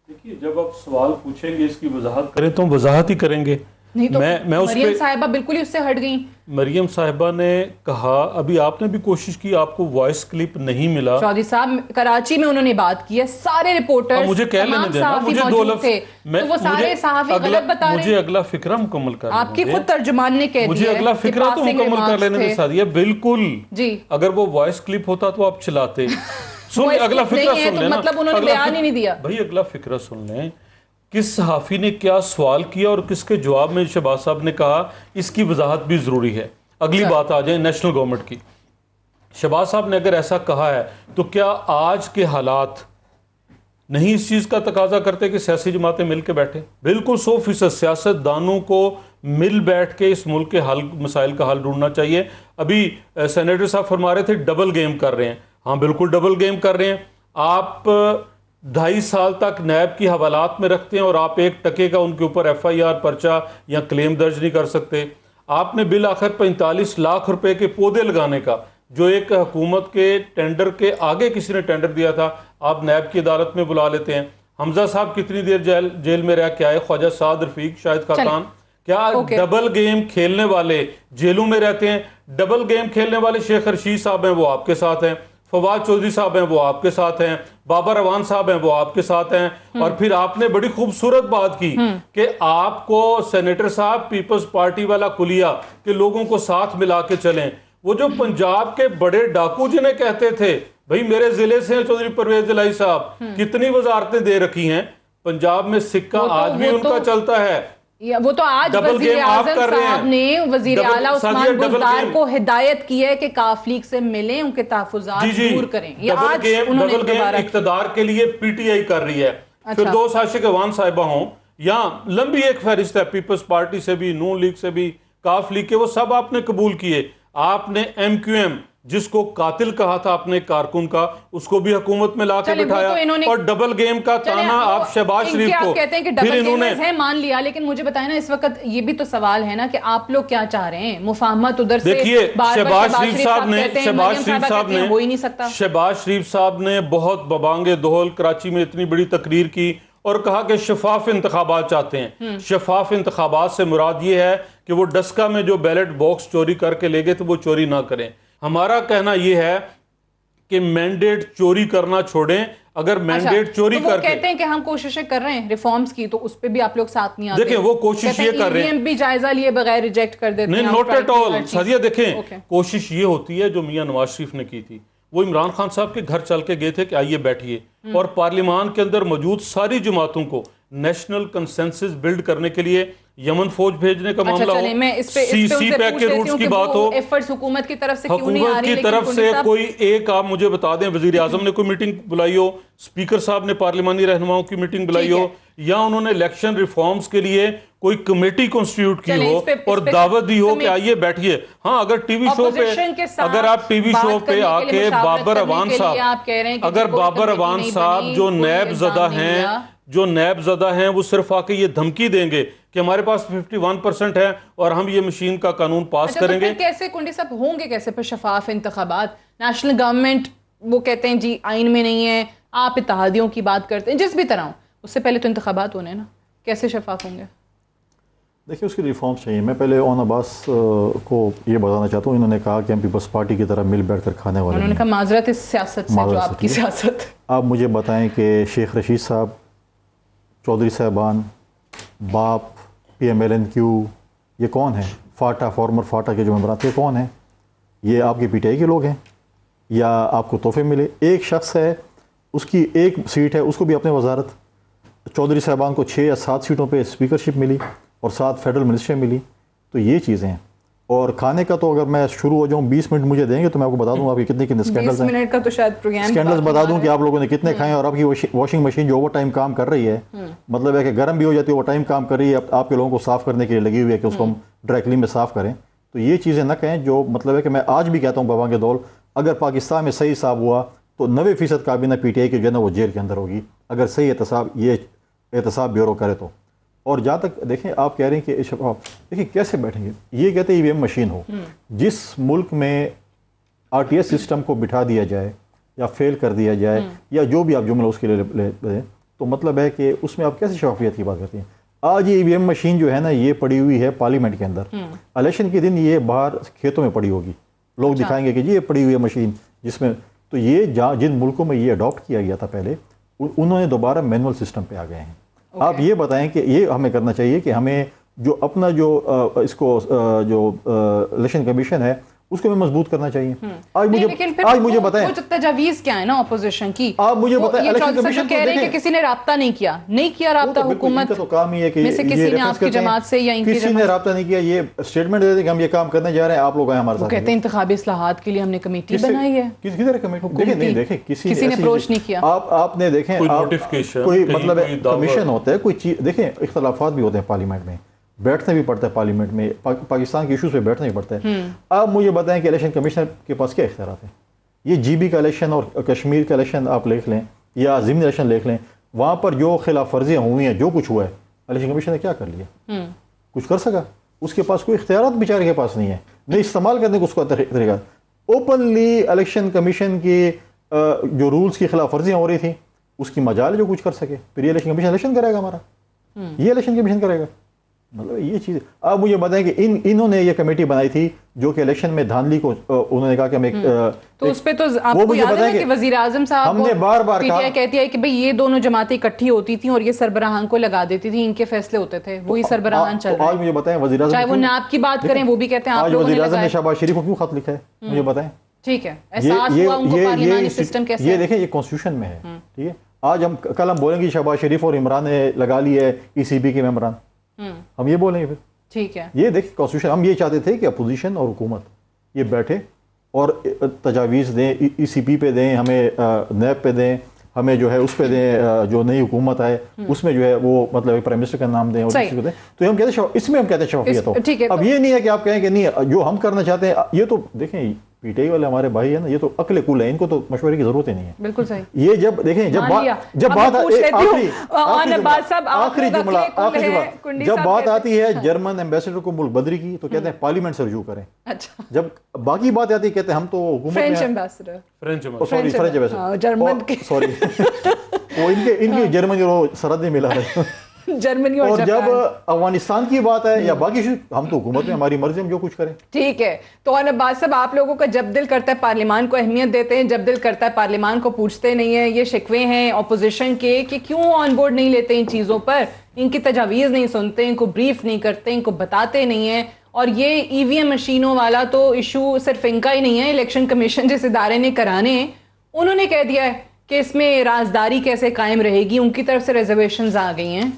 Speaker 3: देखिए, जब आप सवाल पूछेंगे इसकी वजाहत करें तो वजाहत ही करेंगे।
Speaker 1: नहीं तो मैं मरियम साहिबा बिल्कुल ही उससे हट गई। मरियम
Speaker 3: साहिबा ने कहा, अभी आपने भी कोशिश की, आपको वॉइस क्लिप नहीं मिला।
Speaker 1: चौधरी साहब, कराची में उन्होंने बात की है, सारे रिपोर्टर्स,
Speaker 3: मुझे कह लेने देना, मुझे 2 लफ्ज़
Speaker 1: तो वो सारे सहाफ़ी गलत बता रहे हैं।
Speaker 3: मुझे अगला फिक्रा मुकम्मल कर,
Speaker 1: आपकी खुद तर्जुमान ने कह दिया,
Speaker 3: मुझे अगला फिक्रा तो मुकम्मल कर लेने के साथ। बिल्कुल
Speaker 1: जी,
Speaker 3: अगर वो वॉइस क्लिप होता तो आप चलाते। सुन, अगला फिक्रा सुन लेना,
Speaker 1: मतलब उन्होंने बयान ही नहीं दिया
Speaker 3: भाई। अगला फिक्रा सुन लें, किस सहाफ़ी ने क्या सवाल किया और किसके जवाब में शहबाज साहब ने कहा, इसकी वजाहत भी ज़रूरी है। अगली बात आ जाए नेशनल गवर्नमेंट की। शहबाज साहब ने अगर ऐसा कहा है तो क्या आज के हालात नहीं इस चीज़ का तकाजा करते कि सियासी जमातें मिल के बैठे? बिल्कुल 100% सियासतदानों को मिल बैठ के इस मुल्क के हल मसाइल का हल ढूंढना चाहिए। अभी सेनेटर साहब फरमा रहे थे डबल गेम कर रहे हैं। हाँ, बिल्कुल डबल गेम कर रहे हैं। आप 2.5 साल तक नैब की हवालात में रखते हैं और आप 1 टके का उनके ऊपर FIR पर्चा या क्लेम दर्ज नहीं कर सकते। आपने बिल आखिर 45 लाख रुपए के पौधे लगाने का, जो एक हुकूमत के टेंडर के आगे किसी ने टेंडर दिया था, आप नैब की अदालत में बुला लेते हैं। हमजा साहब कितनी देर जेल में रह के आए, ख्वाजा साद रफीक, शाहिद खाकान। क्या डबल गेम खेलने वाले जेलों में रहते हैं? डबल गेम खेलने वाले शेख रशीद साहब हैं, वो आपके साथ हैं। फवाद चौधरी साहब हैं, वो आपके साथ हैं। बाबर अवान साहब हैं, वो आपके साथ हैं। और फिर आपने बड़ी खूबसूरत बात की कि आपको सेनेटर साहब पीपल्स पार्टी वाला कुलिया के लोगों को साथ मिला के चलें। वो जो पंजाब के बड़े डाकू जिन्हें कहते थे, भाई मेरे जिले से चौधरी परवेज इलाही साहब, कितनी वजारतें दे रखी हैं पंजाब में, सिक्का आज भी उनका चलता है।
Speaker 1: वो तो आज वज़ीर आज़म साहब ने वज़ीर आला उस्मान बुज़दार को हिदायत की है कि काफ लीग से मिलें, उनके तहफ़्फ़ुज़ात दूर करें। ये आज
Speaker 3: डबल गेम इक़्तिदार के लिए पीटीआई कर रही है। फिरदौस आशिक अवान साहिबा हों, या लंबी एक फहरिस्त है, पीपल्स पार्टी से भी, नून लीग से भी, काफ लीग के, वो सब आपने कबूल किए। आपने MQM जिसको कातिल कहा था अपने कारकुन का, उसको भी हुकूमत में लाके बिठाया, और डबल गेम का ताना आप शहबाज शरीफ को
Speaker 1: कहते हैं कि डबल गेमर्स है, मान लिया, लेकिन मुझे बताएं ना इस वक्त ये भी तो सवाल है ना कि आप लोग क्या चाह रहे हैं? मुफाहमत उधर से
Speaker 3: देखिए, शहबाज शरीफ साहब ने बहुत बबांगे दोहल कराची में इतनी बड़ी तकरीर की और कहा कि शफाफ इंतखाबात चाहते हैं। शफाफ इंतखाबात से मुराद ये है कि वो डस्का में जो बैलेट बॉक्स चोरी करके ले गए तो वो चोरी ना करें। हमारा कहना यह है कि मैंडेट चोरी करना छोड़ें। अगर मैंडेट चोरी
Speaker 1: तो
Speaker 3: करके
Speaker 1: कहते हैं कि हम कोशिशें कर रहे हैं रिफॉर्म्स की, तो उस पे भी आप लोग साथ नहीं आते।
Speaker 3: देखें, वो कोशिश ये कर रहे हैं,
Speaker 1: भी जायजा लिए बगैर रिजेक्ट कर देते हैं।
Speaker 3: नहीं, नॉट एट ऑल सादिया। देखें, कोशिश ये होती है जो मियां नवाज शरीफ ने की थी, वो इमरान खान साहब के घर चल के गए थे कि आइए बैठिए, और पार्लियामान के अंदर मौजूद सारी जमातों को नेशनल कंसेंसस बिल्ड करने के लिए यमन फौज भेजने का मामला हो, सी पैक के रूट्स की बात हो,
Speaker 1: एफर्ट्स हुकूमत की तरफ से क्यों नहीं आ रही?
Speaker 3: हुकूमत की तरफ से कोई एक, आप मुझे बता दें, वजीर आजम ने कोई मीटिंग बुलाई हो, स्पीकर साहब ने पार्लिमानी रहनुमाओं की मीटिंग बुलाई हो, या उन्होंने इलेक्शन रिफॉर्म्स के लिए कोई कमेटी कॉन्स्टिट्यूट की हो और दावत दी हो कि आइए बैठिए। हाँ, अगर टीवी शो पे, अगर आप टीवी शो पे आके बाबर अवान साहब, अगर बाबर अवान साहब जो नैब ज़दा हैं वो सिर्फ आके ये धमकी देंगे कि हमारे पास 51% है और हम ये मशीन का कानून पास करेंगे।
Speaker 1: तो कैसे कुंडी साहब होंगे, कैसे फिर शफाफ इंतखाबात? नेशनल गवर्नमेंट वो कहते हैं जी आइन में नहीं है, आप इत्तेहादियों की बात करते हैं, जिस भी तरह उससे पहले तो इंतखाबात होने ना, कैसे शफाफ होंगे?
Speaker 4: देखिए, उसकी रिफॉर्म्स चाहिए। मैं पहले ओन अब्बास को ये बताना चाहता हूँ, इन्होंने कहा कि हम पीपल्स पार्टी की तरह मिल बैठ कर खाने वाले।
Speaker 1: उन्होंने कहा माजरत इस सियासत से, जो आपकी सियासत।
Speaker 4: आप मुझे बताएं कि शेख रशीद साहब, चौधरी साहबान, बाप, PMLNQ, ये कौन है? फाटा, फॉर्मर फाटा के जो मेंबर थे, कौन है? ये आपके PTI के लोग हैं या आपको तोहफे मिले? एक शख्स है, उसकी एक सीट है, उसको भी अपने वजारत। चौधरी साहबान को 6 या 7 सीटों पे स्पीकरशिप मिली और 7 फेडरल मिनिस्ट्री मिली। तो ये चीज़ें हैं। और खाने का तो अगर मैं शुरू हो जाऊँ, 20 मिनट मुझे देंगे तो मैं आपको बता दूंगा आपके कितने स्कैंडल्स हैं।
Speaker 1: 20 मिनट का तो शायद प्रोग्राम
Speaker 4: स्कैंडल्स बता दूं कि आप लोगों ने कितने खाए, और आपकी वॉशिंग मशीन जो ओवर टाइम काम कर रही है, मतलब है कि गर्म भी हो जाती है, ओवर टाइम काम कर रही है, आपके लोगों को साफ करने के लिए लगी हुई है कि उसको हम ड्राई क्लीन में साफ करें। तो ये चीज़ें न कहें, जो मतलब है कि मैं आज भी कहता हूँ बवांगे दौल, अगर पाकिस्तान में सही हिसाब हुआ तो 90% काबीना PTI की जो है ना वो जेल के अंदर होगी, अगर सही एहतसाब ब्यूरो करे तो। और जहाँ तक देखें, आप कह रहे हैं कि देखिए कैसे बैठेंगे, ये कहते हैं EVM मशीन हो। जिस मुल्क में RTS सिस्टम को बिठा दिया जाए या फेल कर दिया जाए या जो भी आप जुमला उसके लिए लें, तो मतलब है कि उसमें आप कैसे शफाफियत की बात करती हैं? आज ये EVM मशीन जो है ना, ये पड़ी हुई है पार्लियामेंट के अंदर। इलेक्शन के दिन ये बाहर खेतों में पड़ी होगी, लोग दिखाएंगे कि जी ये पड़ी हुई है मशीन, जिसमें तो ये जिन मुल्कों में ये अडॉप्ट किया गया था पहले, उन्होंने दोबारा मैनुअल सिस्टम पे आ गए हैं। आप ये बताएं कि ये हमें करना चाहिए कि हमें जो अपना जो इलेक्शन कमीशन है उसको हमें मजबूत करना चाहिए। आज मुझे बताएं
Speaker 1: तजावीज़ क्या है ना ऑपोजिशन की,
Speaker 4: आप मुझे बताएं। इलेक्शन कमीशन
Speaker 1: कह रहे हैं कि किसी ने राब्ता नहीं किया राब्ता हुकूमत
Speaker 4: का तो काम ही है कि
Speaker 1: किसी ने आपकी जमात से या इनकी
Speaker 4: किसी ने राब्ता नहीं किया, ये स्टेटमेंट दे दें कि हम ये काम करने जा रहे हैं, आप लोग आए हमारे साथ।
Speaker 1: कहते हैं इंतखाबी इस्लाहात के लिए हमने कमेटी बनाई है।
Speaker 4: किधर कमेटी? देखें किसी ने
Speaker 1: अप्रोच नहीं किया।
Speaker 4: आपने देखें कोई मतलब कमीशन होता है, कोई चीज देखें, इख्तलाफात भी होते हैं पार्लियामेंट में, बैठने भी पड़ता है पार्लियामेंट में, पाकिस्तान के इशूज़ पे बैठना भी पड़ता है। आप मुझे बताएं कि इलेक्शन कमिश्नर के पास क्या इख्तियारात हैं? ये GB का इलेक्शन और कश्मीर का इलेक्शन आप लिख लें या ज़िमनी इलेक्शन लिख लें, वहाँ पर जो खिलाफ वर्जियाँ हुई हैं, जो कुछ हुआ है, इलेक्शन कमीशन ने क्या कर लिया? कुछ कर सका? उसके पास कोई इख्तियारात बेचारे के पास नहीं है, नहीं इस्तेमाल करने को उसका तरीका। ओपनली इलेक्शन कमीशन के जो रूल्स की खिलाफ वर्जियाँ हो रही थी, उसकी मजाल जो कुछ कर सके, फिर ये इलेक्शन कमीशन इलेक्शन करेगा हमारा, ये इलेक्शन कमीशन करेगा। मतलब ये चीज़ आप मुझे बताएं कि इन्होंने ये कमेटी बनाई थी जो कि इलेक्शन में धांधली को उन्होंने कहा कि हम एक
Speaker 1: तो उस पे तो आपको याद है कि वजीर आजम साहब
Speaker 4: हमने बार-बार कहा,
Speaker 1: कहती है कि भाई ये दोनों जमातें इकट्ठी होती थी और ये सरबराहान को लगा देती थी, इनके फैसले होते थे, वही सरबराहान चल रहा है।
Speaker 4: आज मुझे बताएं वजीर आजम,
Speaker 1: चाहे वो नाब की बात करें, वो भी कहते हैं आप लोगों ने
Speaker 4: वजीर आजम ने शहबाज शरीफ को क्यों खत लिखा है, मुझे बताएं।
Speaker 1: ठीक है, एहसास हुआ उनको पार्लियामानी सिस्टम कैसे,
Speaker 4: ये देखें, ये कॉन्स्टिट्यूशन में है। ठीक है, आज हम कल हम बोलेंगे शहबाज शरीफ और इमरान ने लगा ली है ECB के मेंबरान, हम ये बोलेंगे फिर? ठीक है, ये देखिए कॉन्स्टिट्यूशन, हम ये चाहते थे कि अपोजिशन और हुकूमत ये बैठे और तजावीज़ दें, ECB पे दें, हमें नैब पे दें, हमें जो है उस पे दें, जो नई हुकूमत आए उसमें जो है वो मतलब प्राइम मिनिस्टर का नाम दें और किसी को दें। तो हम कहते हैं इसमें हम कहते हैं शफाफियत हो। अब ये नहीं है कि आप कहें कि नहीं जो हम करना चाहते हैं, ये तो देखें पीटीआई वाले हमारे भाई है ना, ये तो अकले कुल है, इनको तो मशवरे की जरूरत ही नहीं है।
Speaker 1: बिल्कुल सही।
Speaker 4: ये जब देखें, जब बात जब बात आती है जर्मन एम्बेसडर को मुल्क बदरी की, तो कहते हैं पार्लियामेंट से रजू करें।
Speaker 1: अच्छा,
Speaker 4: जब बाकी बात आती है कहते हैं हम तो
Speaker 1: French ambassador,
Speaker 4: sorry French ambassador,
Speaker 1: German के,
Speaker 4: सॉरी वो इनके जर्मनी और सरहदें मिला रहे
Speaker 1: जर्मनी
Speaker 4: और जब अफगानिस्तान की बात है या बाकी हम तो हुकूमत में हमारी मर्जी हम जो कुछ करें।
Speaker 1: ठीक है, तो अब्बास साहब, आप लोगों का जब दिल करता है पार्लियामान को अहमियत देते हैं, जब दिल करता है पार्लियामान को पूछते नहीं है। ये शिकवे हैं ऑपोजिशन के कि क्यों ऑन बोर्ड नहीं लेते इन चीज़ों पर, इनकी तजावीज़ नहीं सुनते, इनको ब्रीफ नहीं करते, इनको बताते नहीं है। और ये ईवीएम मशीनों वाला तो इशू सिर्फ इनका ही नहीं है, इलेक्शन कमीशन जिस इदारे ने कराने, उन्होंने कह दिया है कि इसमें राजदारी कैसे कायम रहेगी, उनकी तरफ से रिजर्वेशंस आ गई हैं।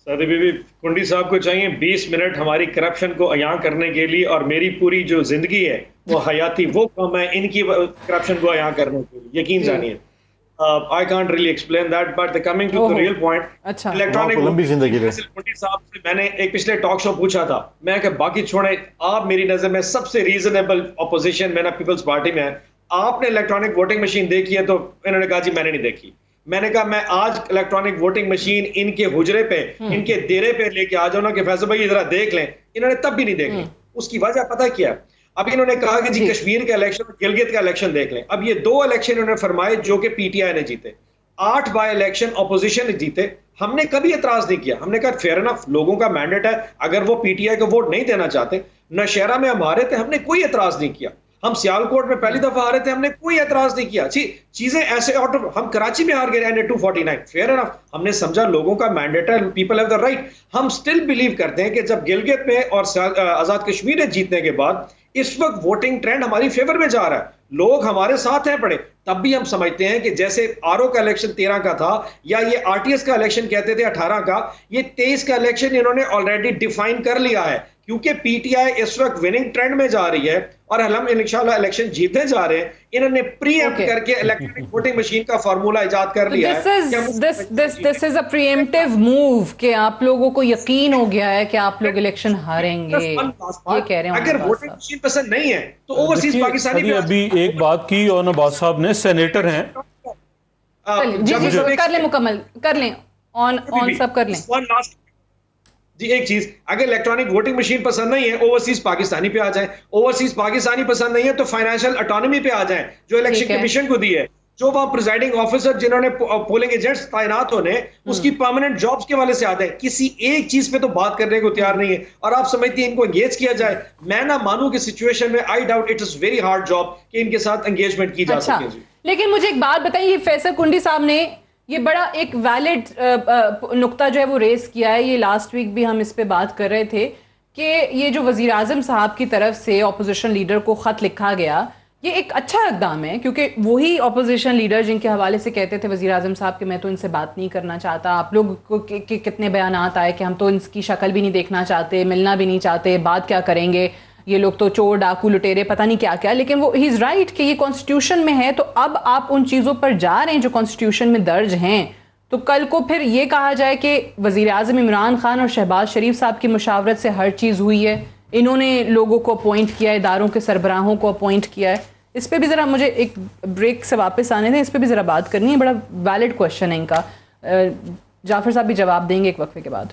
Speaker 2: सादी बीबी, कुंडी साहब को चाहिए 20 मिनट हमारी करप्शन को अयां करने के लिए, और मेरी पूरी जो जिंदगी है वो हयाती वो कम है इनकी करप्शन को अयां करने के लिए, यकीन जानिए। I can't really explain that, but coming to the real point,
Speaker 1: अच्छा,
Speaker 2: इलेक्ट्रॉनिक
Speaker 4: लंबी जिंदगी है।
Speaker 2: कुंडी साहब से मैंने एक पिछले टॉक शो पूछा था, मैं कि बाकी छोड़े, आप मेरी नजर में सबसे रीजनेबल ऑपोजिशन में ना पीपल्स पार्टी में है, आपने इलेक्ट्रॉनिक वोटिंग मशीन देखी है? तो इन्होंने कहा जी मैंने नहीं देखी। मैंने कहा मैं आज इलेक्ट्रॉनिक वोटिंग मशीन इनके हुजरे पे, इनके डेरे पे लेके आ जाओ ना कि फैसल भाई जरा देख लें, इन्होंने तब भी नहीं देखी। उसकी वजह पता क्या है? अब इन्होंने कहा कि जी कश्मीर का इलेक्शन और गिलगित का इलेक्शन देख लें। अब ये 2 इलेक्शन इन्होंने फरमाए जो कि पीटीआई ने जीते, 8 बाय इलेक्शन ऑपोजिशन ने जीते। हमने कभी एतराज नहीं किया, हमने कहा फेयर इनफ, लोगों का मैंडेट है, अगर वो पीटीआई को वोट नहीं देना चाहते, नौशहरा में हम हारे थे, हमने कोई एतराज नहीं किया। हम सियालकोट में पहली दफा हारे थे, हमने कोई एतराज नहीं किया। चीजें ऐसे ऑर्डर, हम कराची में हार गए एंड 249, फेयर इनफ, हमने समझा लोगों का मैंडेट है, पीपल हैव द राइट। हम स्टिल बिलीव करते हैं कि जब गिलगित में और आजाद कश्मीर में जीतने के बाद इस वक्त वोटिंग ट्रेंड हमारी फेवर में जा रहा है, लोग हमारे साथ हैं पड़े, तब भी हम समझते हैं कि जैसे आरओ का इलेक्शन 13 का था, या ये आरटीएस का इलेक्शन कहते थे 18 का, ये 23 का इलेक्शन इन्होंने ऑलरेडी डिफाइन कर लिया है, क्योंकि पीटीआई इस वक्त विनिंग ट्रेंड में जा रही है और हम इंशाल्लाह इलेक्शन जीतने जा रहे हैं। इन्होंने प्रीएम्प्ट करके इलेक्ट्रॉनिक वोटिंग मशीन का फार्मूला इजाद कर लिया है।
Speaker 1: This is a pre-emptive move कि आप लोगों को यकीन हो गया है कि आप लोग इलेक्शन हारेंगे, ये कह रहे हैं।
Speaker 2: अगर वोटिंग मशीन पसंद नहीं है तो ओवरसीज पाकिस्तानी
Speaker 3: अभी एक बात की और नवाज साहब ने सेनेटर हैं,
Speaker 1: कर लें, मुकम्मल कर लें, ऑन सब कर लें।
Speaker 2: जी एक चीज, अगर इलेक्ट्रॉनिक वोटिंग मशीन पसंद नहीं है, ओवरसीज पाकिस्तानी पे आ जाए। ओवरसीज पाकिस्तानी पसंद नहीं है तो फाइनेंशियल ऑटोनॉमी पे आ जाए जो इलेक्शन कमीशन को दी है, जो वहां प्रिजाइडिंग ऑफिसर जिन्होंने पोलिंग एजेंट्स तैनात होने, उसकी परमानेंट जॉब्स के वाले से आता है। किसी एक चीज पे तो बात करने को तैयार नहीं है, और आप समझती हैं इनको एंगेज किया जाए। मैं ना मानूं कि सिचुएशन में I doubt it is very hard job कि इनके साथ एंगेजमेंट की जा सके।
Speaker 1: लेकिन मुझे एक बात बताइए, फैसल कुंडी साहब ने ये बड़ा एक वैलिड नुक्ता जो है वो रेस किया है, ये लास्ट वीक भी हम इस पे बात कर रहे थे कि ये जो वज़ीर आज़म साहब की तरफ से अपोजिशन लीडर को ख़त लिखा गया, ये एक अच्छा इक़दाम है, क्योंकि वही अपोजिशन लीडर जिनके हवाले से कहते थे वज़ीर आज़म साहब कि मैं तो इनसे बात नहीं करना चाहता, आप लोग को कितने बयानात आए कि हम तो इनकी शक्ल भी नहीं देखना चाहते, मिलना भी नहीं चाहते, बात क्या करेंगे, ये लोग तो चोर डाकू लुटेरे पता नहीं क्या क्या। लेकिन वो ही इज़ राइट कि ये कॉन्स्टिट्यूशन में है, तो अब आप उन चीज़ों पर जा रहे हैं जो कॉन्स्टिट्यूशन में दर्ज हैं, तो कल को फिर ये कहा जाए कि वज़ीर आज़म इमरान खान और शहबाज शरीफ साहब की मुशावरत से हर चीज़ हुई है, इन्होंने लोगों को अपॉइंट किया है, इदारों के सरबराहों को अपॉइंट किया है। इस पर भी ज़रा मुझे एक ब्रेक से वापस आने दें, इस पर भी ज़रा बात करनी है, बड़ा वैलिड क्वेश्चन है इनका। जाफर साहब भी जवाब देंगे एक वक्फे के बाद।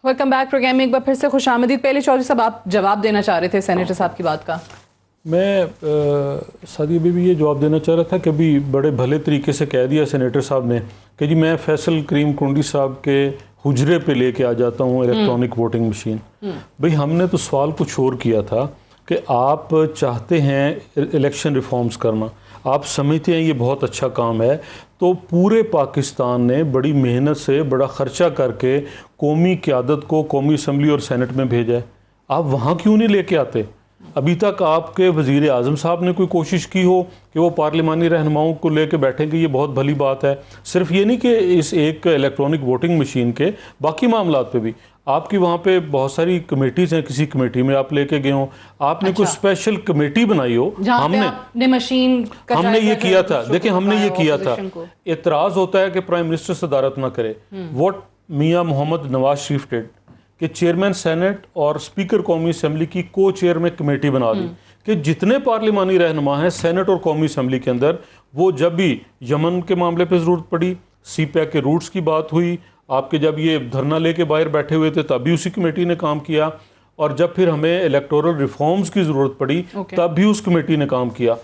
Speaker 1: वेलकम बैक प्रोग्राम में एक बार फिर से खुशामदीद। पहले चौधरी साहब आप जवाब देना चाह रहे थे सेनेटर साहब की बात का।
Speaker 3: मैं सादिया बीबी ये जवाब देना चाह रहा था कि अभी बड़े भले तरीके से कह दिया सेनेटर साहब ने कि जी मैं फैसल करीम कुंडी साहब के हुजरे पे लेके आ जाता हूँ इलेक्ट्रॉनिक वोटिंग मशीन। भाई हमने तो सवाल कुछ और किया था कि आप चाहते हैं इलेक्शन रिफॉर्म्स करना, आप समझते हैं ये बहुत अच्छा काम है, तो पूरे पाकिस्तान ने बड़ी मेहनत से बड़ा ख़र्चा करके कौमी क़यादत को कौमी असम्बली और सेनेट में भेजा है, आप वहाँ क्यों नहीं लेके आते? अभी तक आपके वज़ीर आज़म साहब ने कोई कोशिश की हो कि वो पार्लिमानी रहनुमाओं को लेकर बैठेंगे? ये बहुत भली बात है। सिर्फ ये नहीं कि इस एक इलेक्ट्रॉनिक वोटिंग मशीन के, बाकी मामलात पे भी आपकी वहाँ पे बहुत सारी कमेटीज़ हैं, किसी कमेटी में आप लेके गए हो, आपने कोई स्पेशल कमेटी बनाई हो।
Speaker 1: हमने मशीन
Speaker 3: हमने ये किया था, देखिए हमने ये किया था। एतराज़ होता है कि प्राइम मिनिस्टर सदारत ना करे। वोट मियाँ मोहम्मद नवाज शरीफ डिड कि चेयरमैन सेनेट और स्पीकर कौमी असम्बली की को चेयर में कमेटी बना दी कि जितने पार्लिमानी रहनुमा हैं सेनेट और कौमी असम्बली के अंदर, वो जब भी यमन के मामले पे ज़रूरत पड़ी, CPAC के रूट्स की बात हुई, आपके जब ये धरना लेके बाहर बैठे हुए थे तब भी उसी कमेटी ने काम किया, और जब फिर हमें इलेक्टोरल रिफॉर्म्स की ज़रूरत पड़ी तब भी उस कमेटी ने काम किया।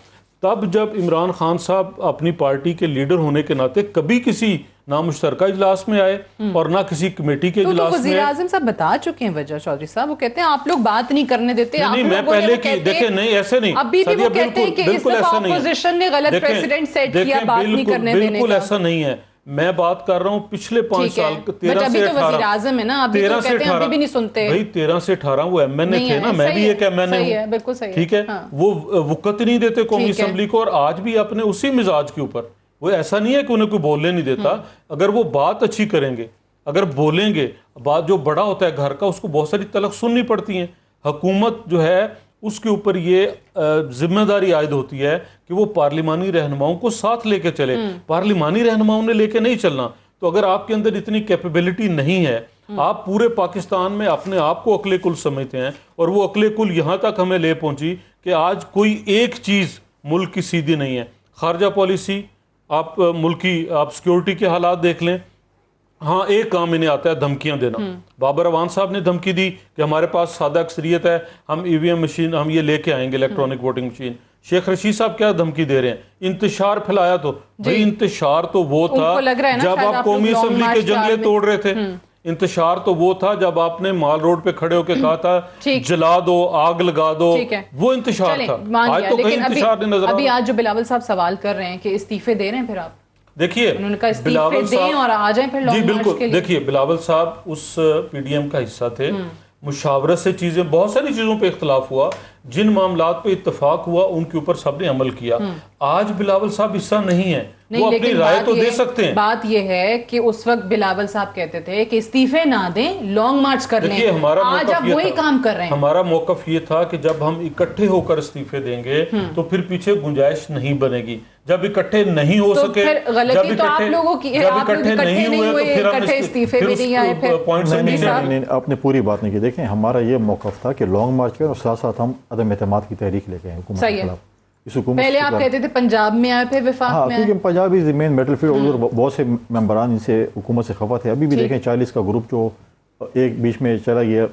Speaker 3: तब जब इमरान खान साहब अपनी पार्टी के लीडर होने के नाते कभी किसी ना मुश्तरका इजलास में आए और ना किसी कमेटी के इजलास में।
Speaker 1: वज़ीर आज़म साहब बता चुके हैं वजह, चौधरी साहब, वो कहते हैं आप लोग बात नहीं करने देते।
Speaker 3: नहीं, मैं पहले की देखे नहीं, ऐसे नहीं,
Speaker 1: अभी भी वो कहते हैं कि इस दफा ऑपोजिशन ने गलत प्रेसिडेंट सेट किया, बात नहीं करने देने का।
Speaker 3: बिल्कुल ऐसा नहीं है। मैं बात कर रहा हूँ पिछले 5 साल, 13 से 18
Speaker 1: वज़ीर आज़म है ना, अभी तो कहते हैं अभी भी नहीं सुनते
Speaker 3: भाई। 13 से 18 वो MNA थे ना, मैं भी एक MNA हूँ,
Speaker 1: बिल्कुल सही,
Speaker 3: ठीक है। वो वक़्त नहीं देते कौमी असम्बली को, और आज भी अपने उसी मिजाज के ऊपर, वो ऐसा नहीं है कि उन्हें कोई बोलने नहीं देता। अगर वो बात अच्छी करेंगे, अगर बोलेंगे, बात जो बड़ा होता है घर का, उसको बहुत सारी तलख सुननी पड़ती हैं। हुकूमत जो है उसके ऊपर ये जिम्मेदारी आयद होती है कि वो पार्लिमानी रहनुमाओं को साथ लेके चले। पार्लिमानी रहनुमाओं ने लेके नहीं चलना। तो अगर आपके अंदर इतनी कैपेबिलिटी नहीं है, आप पूरे पाकिस्तान में अपने आप को अकले कुल समझते हैं, और वो अकले कुल यहाँ तक हमें ले पहुंची कि आज कोई एक चीज़ मुल्क की सीधी नहीं है। खारजा पॉलिसी, आप मुल्क की आप सिक्योरिटी के हालात देख लें। हाँ, एक काम इन्हें आता है, धमकियां देना। बाबर अवान साहब ने धमकी दी कि हमारे पास सादा अक्सरियत है, हम EVM मशीन हम ये लेके आएंगे, electronic voting machine. Sheikh Rashid साहब क्या धमकी दे रहे हैं? इंतशार फैलाया। तो भाई इंतशार तो वो था जब आप कौमी असम्बली के जंगले तोड़ रहे थे। इंतशार तो वो था जब आपने माल रोड पे खड़े होकर कहा था जला दो, आग लगा दो, वो इंतशार था। आज तो कहीं इंतशार नहीं नजर।
Speaker 1: अभी आज जो बिलावल साहब सवाल कर रहे हैं कि इस्तीफे दे रहे हैं, फिर आप
Speaker 3: देखिए
Speaker 1: बिलावल साहब और आ जाएं फिर लॉन्ग मार्च के लिए।
Speaker 3: देखिए बिलावल साहब उस PDM का हिस्सा थे। मुशावरत से चीजें, बहुत सारी चीजों पे इख्तलाफ हुआ, जिन मामलात पे इत्तफाक हुआ उनके ऊपर सबने अमल किया। आज बिलावल साहब हिस्सा नहीं है, वो अपनी राय तो दे सकते हैं।
Speaker 1: बात ये है कि उस वक्त बिलावल साहब कहते थे कि इस्तीफे ना दें, लॉन्ग मार्च कर लें। आज आप वही काम कर रहे हैं।
Speaker 3: हमारा मौकफ ये था कि जब हम इकट्ठे होकर इस्तीफे देंगे तो फिर पीछे गुंजाइश नहीं बनेगी। जब इकट्ठे नहीं हो सके,
Speaker 1: गलती तो आप लोगों की है, आप लोग इकट्ठे नहीं हुए, इकट्ठे इस्तीफे भी नहीं आए।
Speaker 4: फिर आपने पूरी बात नहीं की। देखें, हमारा ये मौकफ था कि लॉन्ग मार्च करें और साथ साथ हम अदम एतमाद की तहरीक लेके आए हुकूमत के खिलाफ।
Speaker 1: पहले आप कहते थे पंजाब में आए, फिर वफाक में आए।
Speaker 4: क्योंकि Punjab is the main battlefield, और बहुत से मेंबरान इनसे हुकूमत से खफा थे। अभी भी देखें 40 का ग्रुप जो एक बीच में चला गया,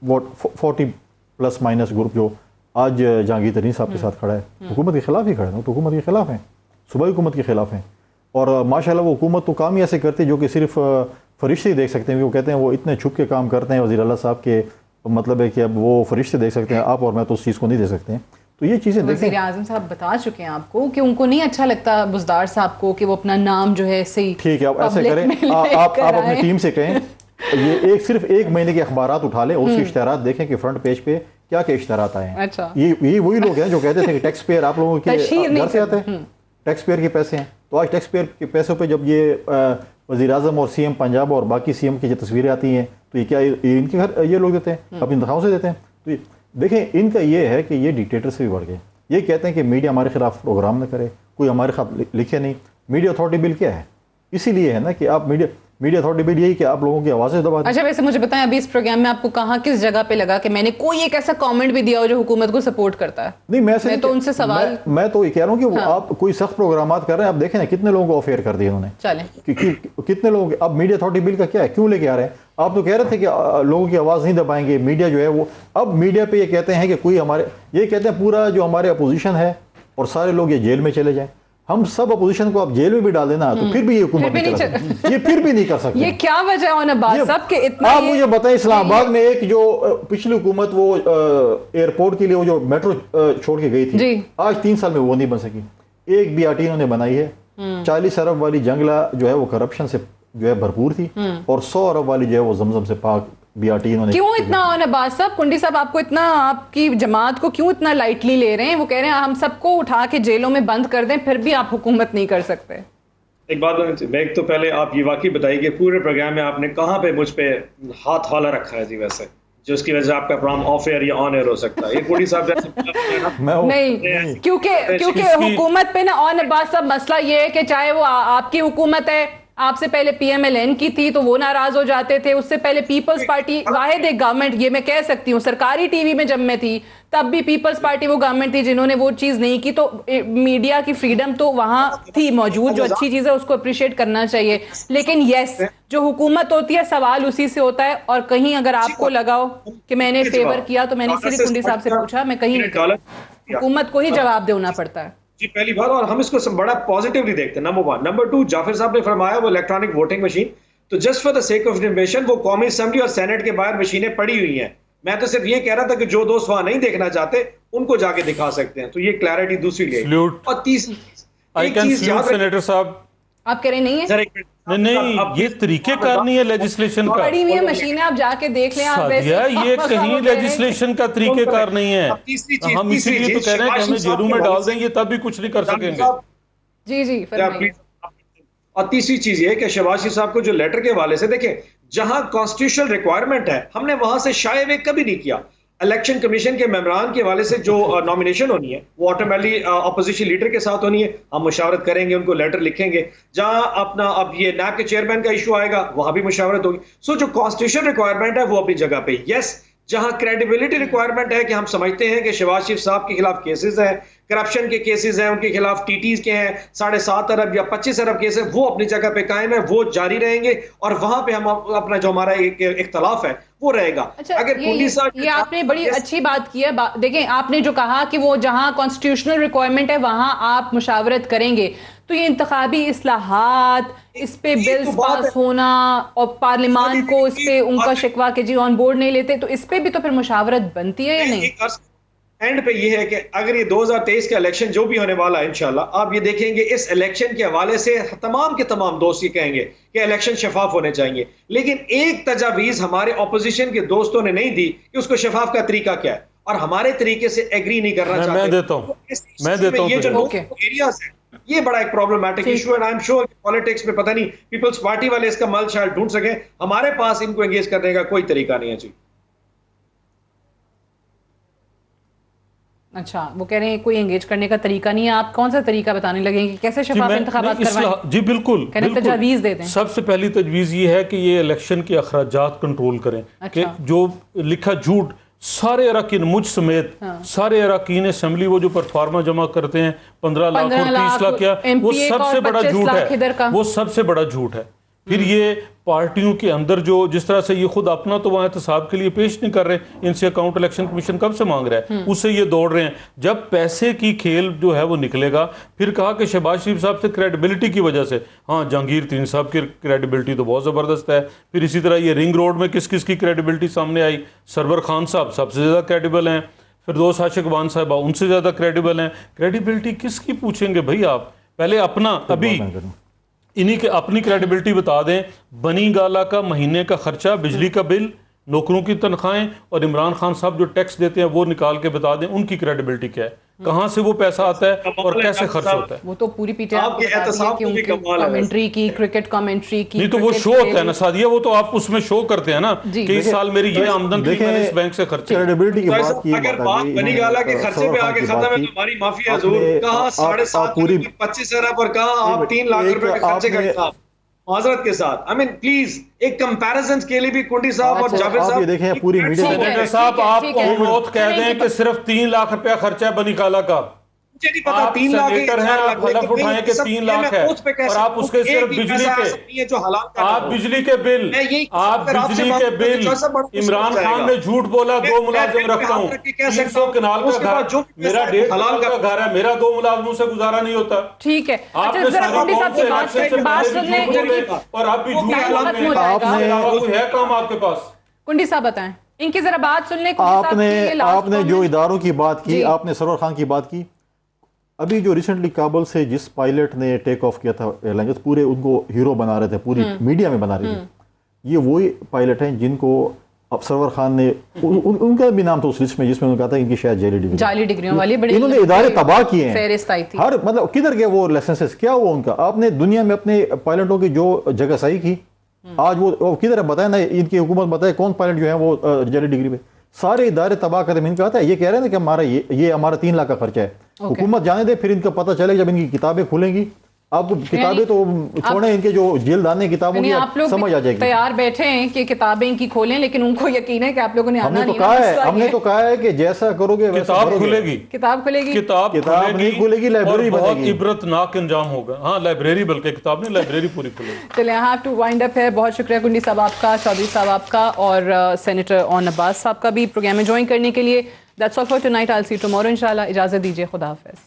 Speaker 4: वो 40± ग्रुप जो आज जहांगीर तरीन साहब के साथ खड़ा है, हुकूमत के खिलाफ ही खड़ा है। तो हुकूमत के खिलाफ हैं, सूबाई हुकूमत के खिलाफ हैं। और माशाल्लाह वो हुकूमत तो काम ही ऐसे करती है जो कि सिर्फ फरिश्ते ही देख सकते हैं। वो कहते हैं वो इतने छुप के काम करते हैं, वज़ीर आला साहब के मतलब है कि अब वो फरिश्ते देख सकते हैं, आप और मैं तो उस चीज़ को नहीं दे सकते हैं। तो ये चीज़ें
Speaker 1: वज़ीर आज़म साहब बता चुके हैं आपको कि उनको नहीं अच्छा लगता बुज़दार साहब को कि वो अपना नाम जो है ऐसे ही।
Speaker 4: ठीक है, आप ऐसे करें, आप अपनी टीम से कहें ये सिर्फ एक महीने के अखबारात उठा लें, उसके इश्तेहारात देखें कि फ्रंट पेज पे क्या क्या इश्तेहारात आए हैं।
Speaker 1: अच्छा,
Speaker 4: ये वही लोग हैं जो कहते थे कि टैक्स पेयर आप लोगों के घर से आते हैं, टैक्स पेयर के पैसे हैं। तो आज टैक्स पेयर के पैसों पे जब ये वज़ीर आज़म और CM पंजाब और बाकी CM की जो तस्वीरें आती हैं, तो ये क्या इनके घर ये लोग देते हैं, अपनी तनख्वाहों से देते हैं। तो देखें, इनका ये है कि ये डिक्टेटर से भी बढ़ गए। ये कहते हैं कि मीडिया हमारे खिलाफ प्रोग्राम न करे, कोई हमारे खिलाफ लिखे नहीं। मीडिया अथॉरिटी बिल क्या है? इसीलिए है ना कि आप मीडिया अथॉरिटी बिल यही कि आप लोगों की आवाज़ें दबा दें।
Speaker 1: अच्छा, वैसे मुझे बताएं, अभी इस प्रोग्राम में आपको कहाँ किस जगह पे लगा कि मैंने कोई एक ऐसा कमेंट भी दिया हो जो हुकूमत को सपोर्ट करता है?
Speaker 4: नहीं, मैं
Speaker 1: तो उनसे सवाल
Speaker 4: मैं तो ये कह रहा हूँ कि आप कोई सख्त प्रोग्राम कर रहे हैं, आप देखें ना कितने लोगों को अफेयर कर दिए उन्होंने।
Speaker 1: चलें,
Speaker 4: कितने लोग अब मीडिया अथॉरिटी बिल का क्या है, क्यों लेके आ रहे हैं? आप तो कह रहे थे कि लोगों की आवाज़ नहीं दबाएंगे, मीडिया जो है वो अब मीडिया पे ये कहते हैं कि कोई हमारे, ये कहते हैं पूरा जो हमारे अपोजिशन है और सारे लोग ये जेल में चले जाएं। हम सब अपोजिशन को आप जेल में भी डाल देना तो फिर भी ये हुकूमत नहीं कर सकती, ये फिर भी नहीं कर सकते।
Speaker 1: ये क्या वजह है नवाज साहब के इतना?
Speaker 4: आप मुझे बताएं, इस्लामाबाद में एक जो पिछली हुकूमत वो एयरपोर्ट के लिए वो जो मेट्रो छोड़ के गई थी, आज 3 साल में वो नहीं बन सकी। एक BRT इन्होंने बनाई है, 40 अरब वाली जंगला जो है वो करप्शन से जो है भरपूर थी, और 100 अरब वाली जो है वो जमजम से पाक BRT इन्होंने
Speaker 1: क्यों इतना अब्बास साहब, कुंडी साहब आपको इतना, आपकी जमात को क्यों इतना लाइटली ले रहे हैं? वो कह रहे हैं हम सबको उठा के जेलों में बंद कर दें फिर भी आप हुकूमत नहीं कर सकते।
Speaker 2: एक बात मैं तो पहले आप ये वाकई बताइए कि पूरे प्रोग्राम में आपने कहाँ पे मुझ पे हाथ हौला रखा है जी, वैसे जो उसकी वजह से आपका प्रोग्राम ऑफ एयर या ऑन एयर हो सकता है? ये कुंडी साहब
Speaker 1: नहीं, क्योंकि हुकूमत पे ना ऑन अब्बास साहब मसला ये है कि चाहे वो आपकी हुकूमत है, आपसे पहले PMLN की थी तो वो नाराज हो जाते थे, उससे पहले पीपल्स पार्टी वाहिद एक गवर्नमेंट, ये मैं कह सकती हूँ, सरकारी टीवी में जब मैं थी तब भी पीपल्स पार्टी वो गवर्नमेंट थी जिन्होंने वो चीज नहीं की। तो मीडिया की फ्रीडम तो वहां थी मौजूद, जो अच्छी चीज है उसको अप्रिशिएट करना चाहिए। लेकिन यस, जो हुकूमत होती है सवाल उसी से होता है, और कहीं अगर आपको लगाओ कि मैंने फेवर किया तो मैंने इसीलिए कुंडी साहब से पूछा, मैं कहीं नहीं, हुकूमत को ही जवाब देना पड़ता है
Speaker 2: जी, पहली बात। और हम इसको बड़ा पॉजिटिवली देखते हैं, नंबर 1। नंबर 2, जाफर साहब ने फरमाया वो इलेक्ट्रॉनिक वोटिंग मशीन, तो just for the sake of information वो कौमी असेंबली और सेनेट के बाहर मशीनें पड़ी हुई हैं। मैं तो सिर्फ ये कह रहा था कि जो दोस्त वहां नहीं देखना चाहते उनको जाके दिखा सकते हैं, तो ये क्लैरिटी दूसरी ले। और तीसरी चीज
Speaker 3: सेनेटर साहब,
Speaker 1: आप कह रहे नहीं है?
Speaker 3: नहीं, ये तरीकेकार नहीं है लेजिस्लेशन का।
Speaker 1: पड़ी हुई है मशीनें, आप जाके देख लें। आप
Speaker 3: ये कहीं लेजिस्लेशन का तरीकेकार नहीं है। हम इसीलिए तो कह रहे हैं कि हमें जेलों में डाल देंगे तब भी कुछ नहीं कर सकेंगे।
Speaker 1: जी फरमाइए।
Speaker 2: और तीसरी चीज ये कि शहबाज शरीफ साहब को जो लेटर के हवाले से देखें, जहां कॉन्स्टिट्यूशनल रिक्वायरमेंट है हमने वहां से शायद कभी नहीं किया। इलेक्शन कमीशन के मेम्बरान के हवाले से जो नॉमिनेशन होनी है वो ऑटोमेटिकली अपोजिशन लीडर के साथ होनी है, हम मुशावरत करेंगे, उनको लेटर लिखेंगे। जहां अपना अब ये नैब के चेयरमैन का इशू आएगा वहां भी मुशावरत होगी। सो जो कॉन्स्टिट्यूशन रिक्वायरमेंट है वो अपनी जगह पे। यस, जहां क्रेडिबिलिटी रिक्वायरमेंट है कि हम समझते हैं कि शहबाज शरीफ साहब के खिलाफ केसेस हैं, करप्शन के केसेस हैं, उनके खिलाफ TTs के हैं, 7.5 अरब या 25 अरब केस है, वो अपनी जगह पे कायम है, वो जारी रहेंगे और वहां पे हम अपना जो हमारा एक इख्तलाफ है वो रहेगा।
Speaker 1: अच्छा, अगर ये आपने बड़ी अच्छी बात की है। देखें, आपने जो कहा कि वो जहां कॉन्स्टिट्यूशनल रिक्वायरमेंट है वहां आप मुशावरत करेंगे, तो ये इंतखाबी इस्लाहात, इस पे बिल्स पास होना और पार्लियामान को इस पे उनका शिकवा के जी ऑन बोर्ड नहीं लेते, तो इस पे भी तो फिर मुशावरत बनती है या नहीं?
Speaker 2: एंड पे ये है कि अगर ये 2023 का इलेक्शन जो भी होने वाला है इंशाल्लाह, आप ये देखेंगे इस इलेक्शन के हवाले से तमाम के तमाम दोस्त ये कहेंगे कि इलेक्शन शफाफ होने चाहिए, लेकिन एक तजावीज हमारे ऑपोजिशन के दोस्तों ने नहीं दी कि उसको शफाफ का तरीका क्या है, और हमारे तरीके से एग्री नहीं करना चाहते।
Speaker 3: मैं देता हूं
Speaker 2: ये जो एरियाज है ये बड़ा एक प्रॉब्लमैटिक इशू है। आई एम श्योर पॉलिटिक्स में पता नहीं पीपल्स पार्टी वाले इसका मल शायद ढूंढ सके, हमारे पास इनको एंगेज करने का कोई तरीका नहीं है जी।
Speaker 1: अच्छा, वो कह रहे हैं कोई एंगेज करने का तरीका नहीं है। आप कौन सा तरीका बताने लगेंगे कि कैसे शफाफ इंतखाबात करवाएं?
Speaker 3: जी बिल्कुल,
Speaker 1: तजवीज़ दे दें।
Speaker 3: सबसे पहली तजवीज़ ये है कि ये इलेक्शन के अखराजात कंट्रोल करें। कि जो लिखा झूठ सारे अरकान मुझ समेत सारे अरकान असेंबली वो जो परफॉर्मा जमा करते हैं 15 लाख और 30 लाख क्या, वो सबसे बड़ा झूठ है। वो सबसे बड़ा झूठ है। फिर ये पार्टियों के अंदर जो जिस तरह से ये खुद अपना तो वहाँ एहतसाब के लिए पेश नहीं कर रहे, इनसे अकाउंट इलेक्शन कमीशन कब से मांग रहा है, उससे ये दौड़ रहे हैं। जब पैसे की खेल जो है वो निकलेगा, फिर कहा कि शहबाज शरीफ साहब से क्रेडिबिलिटी की वजह से, हाँ जहांगीर तीन साहब की क्रेडिबिलिटी तो बहुत ज़बरदस्त है। फिर इसी तरह ये रिंग रोड में किस किस की क्रेडिबिलिटी सामने आई, सरवर खान साहब सबसे ज़्यादा क्रेडिबल हैं, फिरदौस आशिक वान साहबा उनसे ज़्यादा क्रेडिबल हैं। क्रेडिबिलिटी किसकी पूछेंगे भाई आप, पहले अपना अभी इन्हीं के अपनी क्रेडिबिलिटी बता दें। बनी गाला का महीने का खर्चा, बिजली का बिल, नौकरों की तनख्वाहें और इमरान खान साहब जो टैक्स देते हैं वो निकाल के बता दें उनकी क्रेडिबिलिटी क्या है, कहां से वो पैसा आता है और कैसे खर्च होता है।
Speaker 1: वो तो पूरी कमेंट्री की, क्रिकेट कमेंट्री की,
Speaker 3: नहीं तो वो शो होता है ना सादिया, वो तो आप उसमें शो करते हैं ना कि इस साल मेरी ये आमदन थी, मैंने इस बैंक से खर्च।
Speaker 4: क्रेडिबिलिटी की बात की,
Speaker 2: अगर बात बनी गाला के खर्चे पे आके खत्म है तो हमारी माफी है हजूर। कहां 7.5 25 अरब और कहां आप 3 लाख रुपए के खर्चे करते हैं माजरत के साथ। आई मीन प्लीज एक कंपैरिजन के लिए भी कुंडी साहब और जावेद साहब
Speaker 4: देखें पूरी मीडिया
Speaker 3: साहब आप मौत कह दें कि सिर्फ 3 लाख रुपया खर्चा है बनी गाला का,
Speaker 2: मुझे नहीं पता 3 लाख
Speaker 3: है, आप हलफ उठाएं कि 3 लाख है और आप उसके सिर्फ बिजली के,
Speaker 2: जो हालात
Speaker 3: आप बिजली के बिल, आप बिजली के बिल, इमरान खान ने झूठ बोला 2 मुलाजिम रखता हूँ, 300 कनाल का घर, मेरा 1.5 कनाल का घर है, मेरा 2 मुलाजिमों से गुजारा नहीं होता।
Speaker 1: ठीक है,
Speaker 3: आपने और आप भी झूठ है काम आपके पास।
Speaker 1: कुंडी साहब बताएं इनकी जरा बात सुन लें।
Speaker 4: आपने जो इदारों की बात की, आपने सरवर खान की बात की, अभी जो रिसेंटली काबुल से जिस पायलट ने टेक ऑफ किया था एयरलाइंस, पूरे उनको हीरो बना रहे थे, पूरी मीडिया में बना रहे थे, ये वही पायलट हैं जिनको अब सरवर खान ने उनका भी नाम था उस लिस्ट में जिसमें उन्होंने कहा था इनकी शायद जाली डिग्री
Speaker 1: वाली बड़ी
Speaker 4: इन्होंने इदारे तबाह किए हैं।
Speaker 1: फेहरिस्त आई थी।
Speaker 4: हर मतलब किधर गए वो लाइसेंसेस, क्या हुआ उनका? आपने दुनिया में अपने पायलटों की जो जगह सही की, आज वो किधर है बताए ना, इनकी हुकूमत बताए कौन पायलट जो है वो जाली डिग्री पे, सारे इदारे तबाह कर इनका आता है। ये कह रहे हैं ना कि हमारा ये हमारा 3 लाख का खर्चा है। हुकूमत जाने दे, फिर इनका पता चलेगा जब इनकी किताबें खुलेंगी। अब किताबें तो छोड़े, इनके जो जेलदाने किताबों की
Speaker 1: आप लोग
Speaker 4: समझ आ जाएगी।
Speaker 1: तैयार बैठे हैं कि किताबें इनकी खोलें, लेकिन उनको यकीन है कि आप लोगों ने
Speaker 4: हमने तो कहा है कि जैसा करोगे
Speaker 3: किताब खुलेगी,
Speaker 1: किताब
Speaker 4: नहीं खुलेगी, लाइब्रेरी
Speaker 3: बहुत इबरतनाक अंजाम होगा। हाँ, लाइब्रेरी, बल्कि किताब नहीं, लाइब्रेरी पूरी खुलेगी।
Speaker 1: चलिए, I have to wind up है। बहुत शुक्रिया कुंडी साहब आपका, चौधरी साहब आपका, और सेनेटर ओन अब्बास साहब का भी प्रोग्राम में ज्वाइन करने के लिए। That's all for tonight. I will see you tomorrow इंशाल्लाह। इजाजत दीजिए, खुदा हाफिज।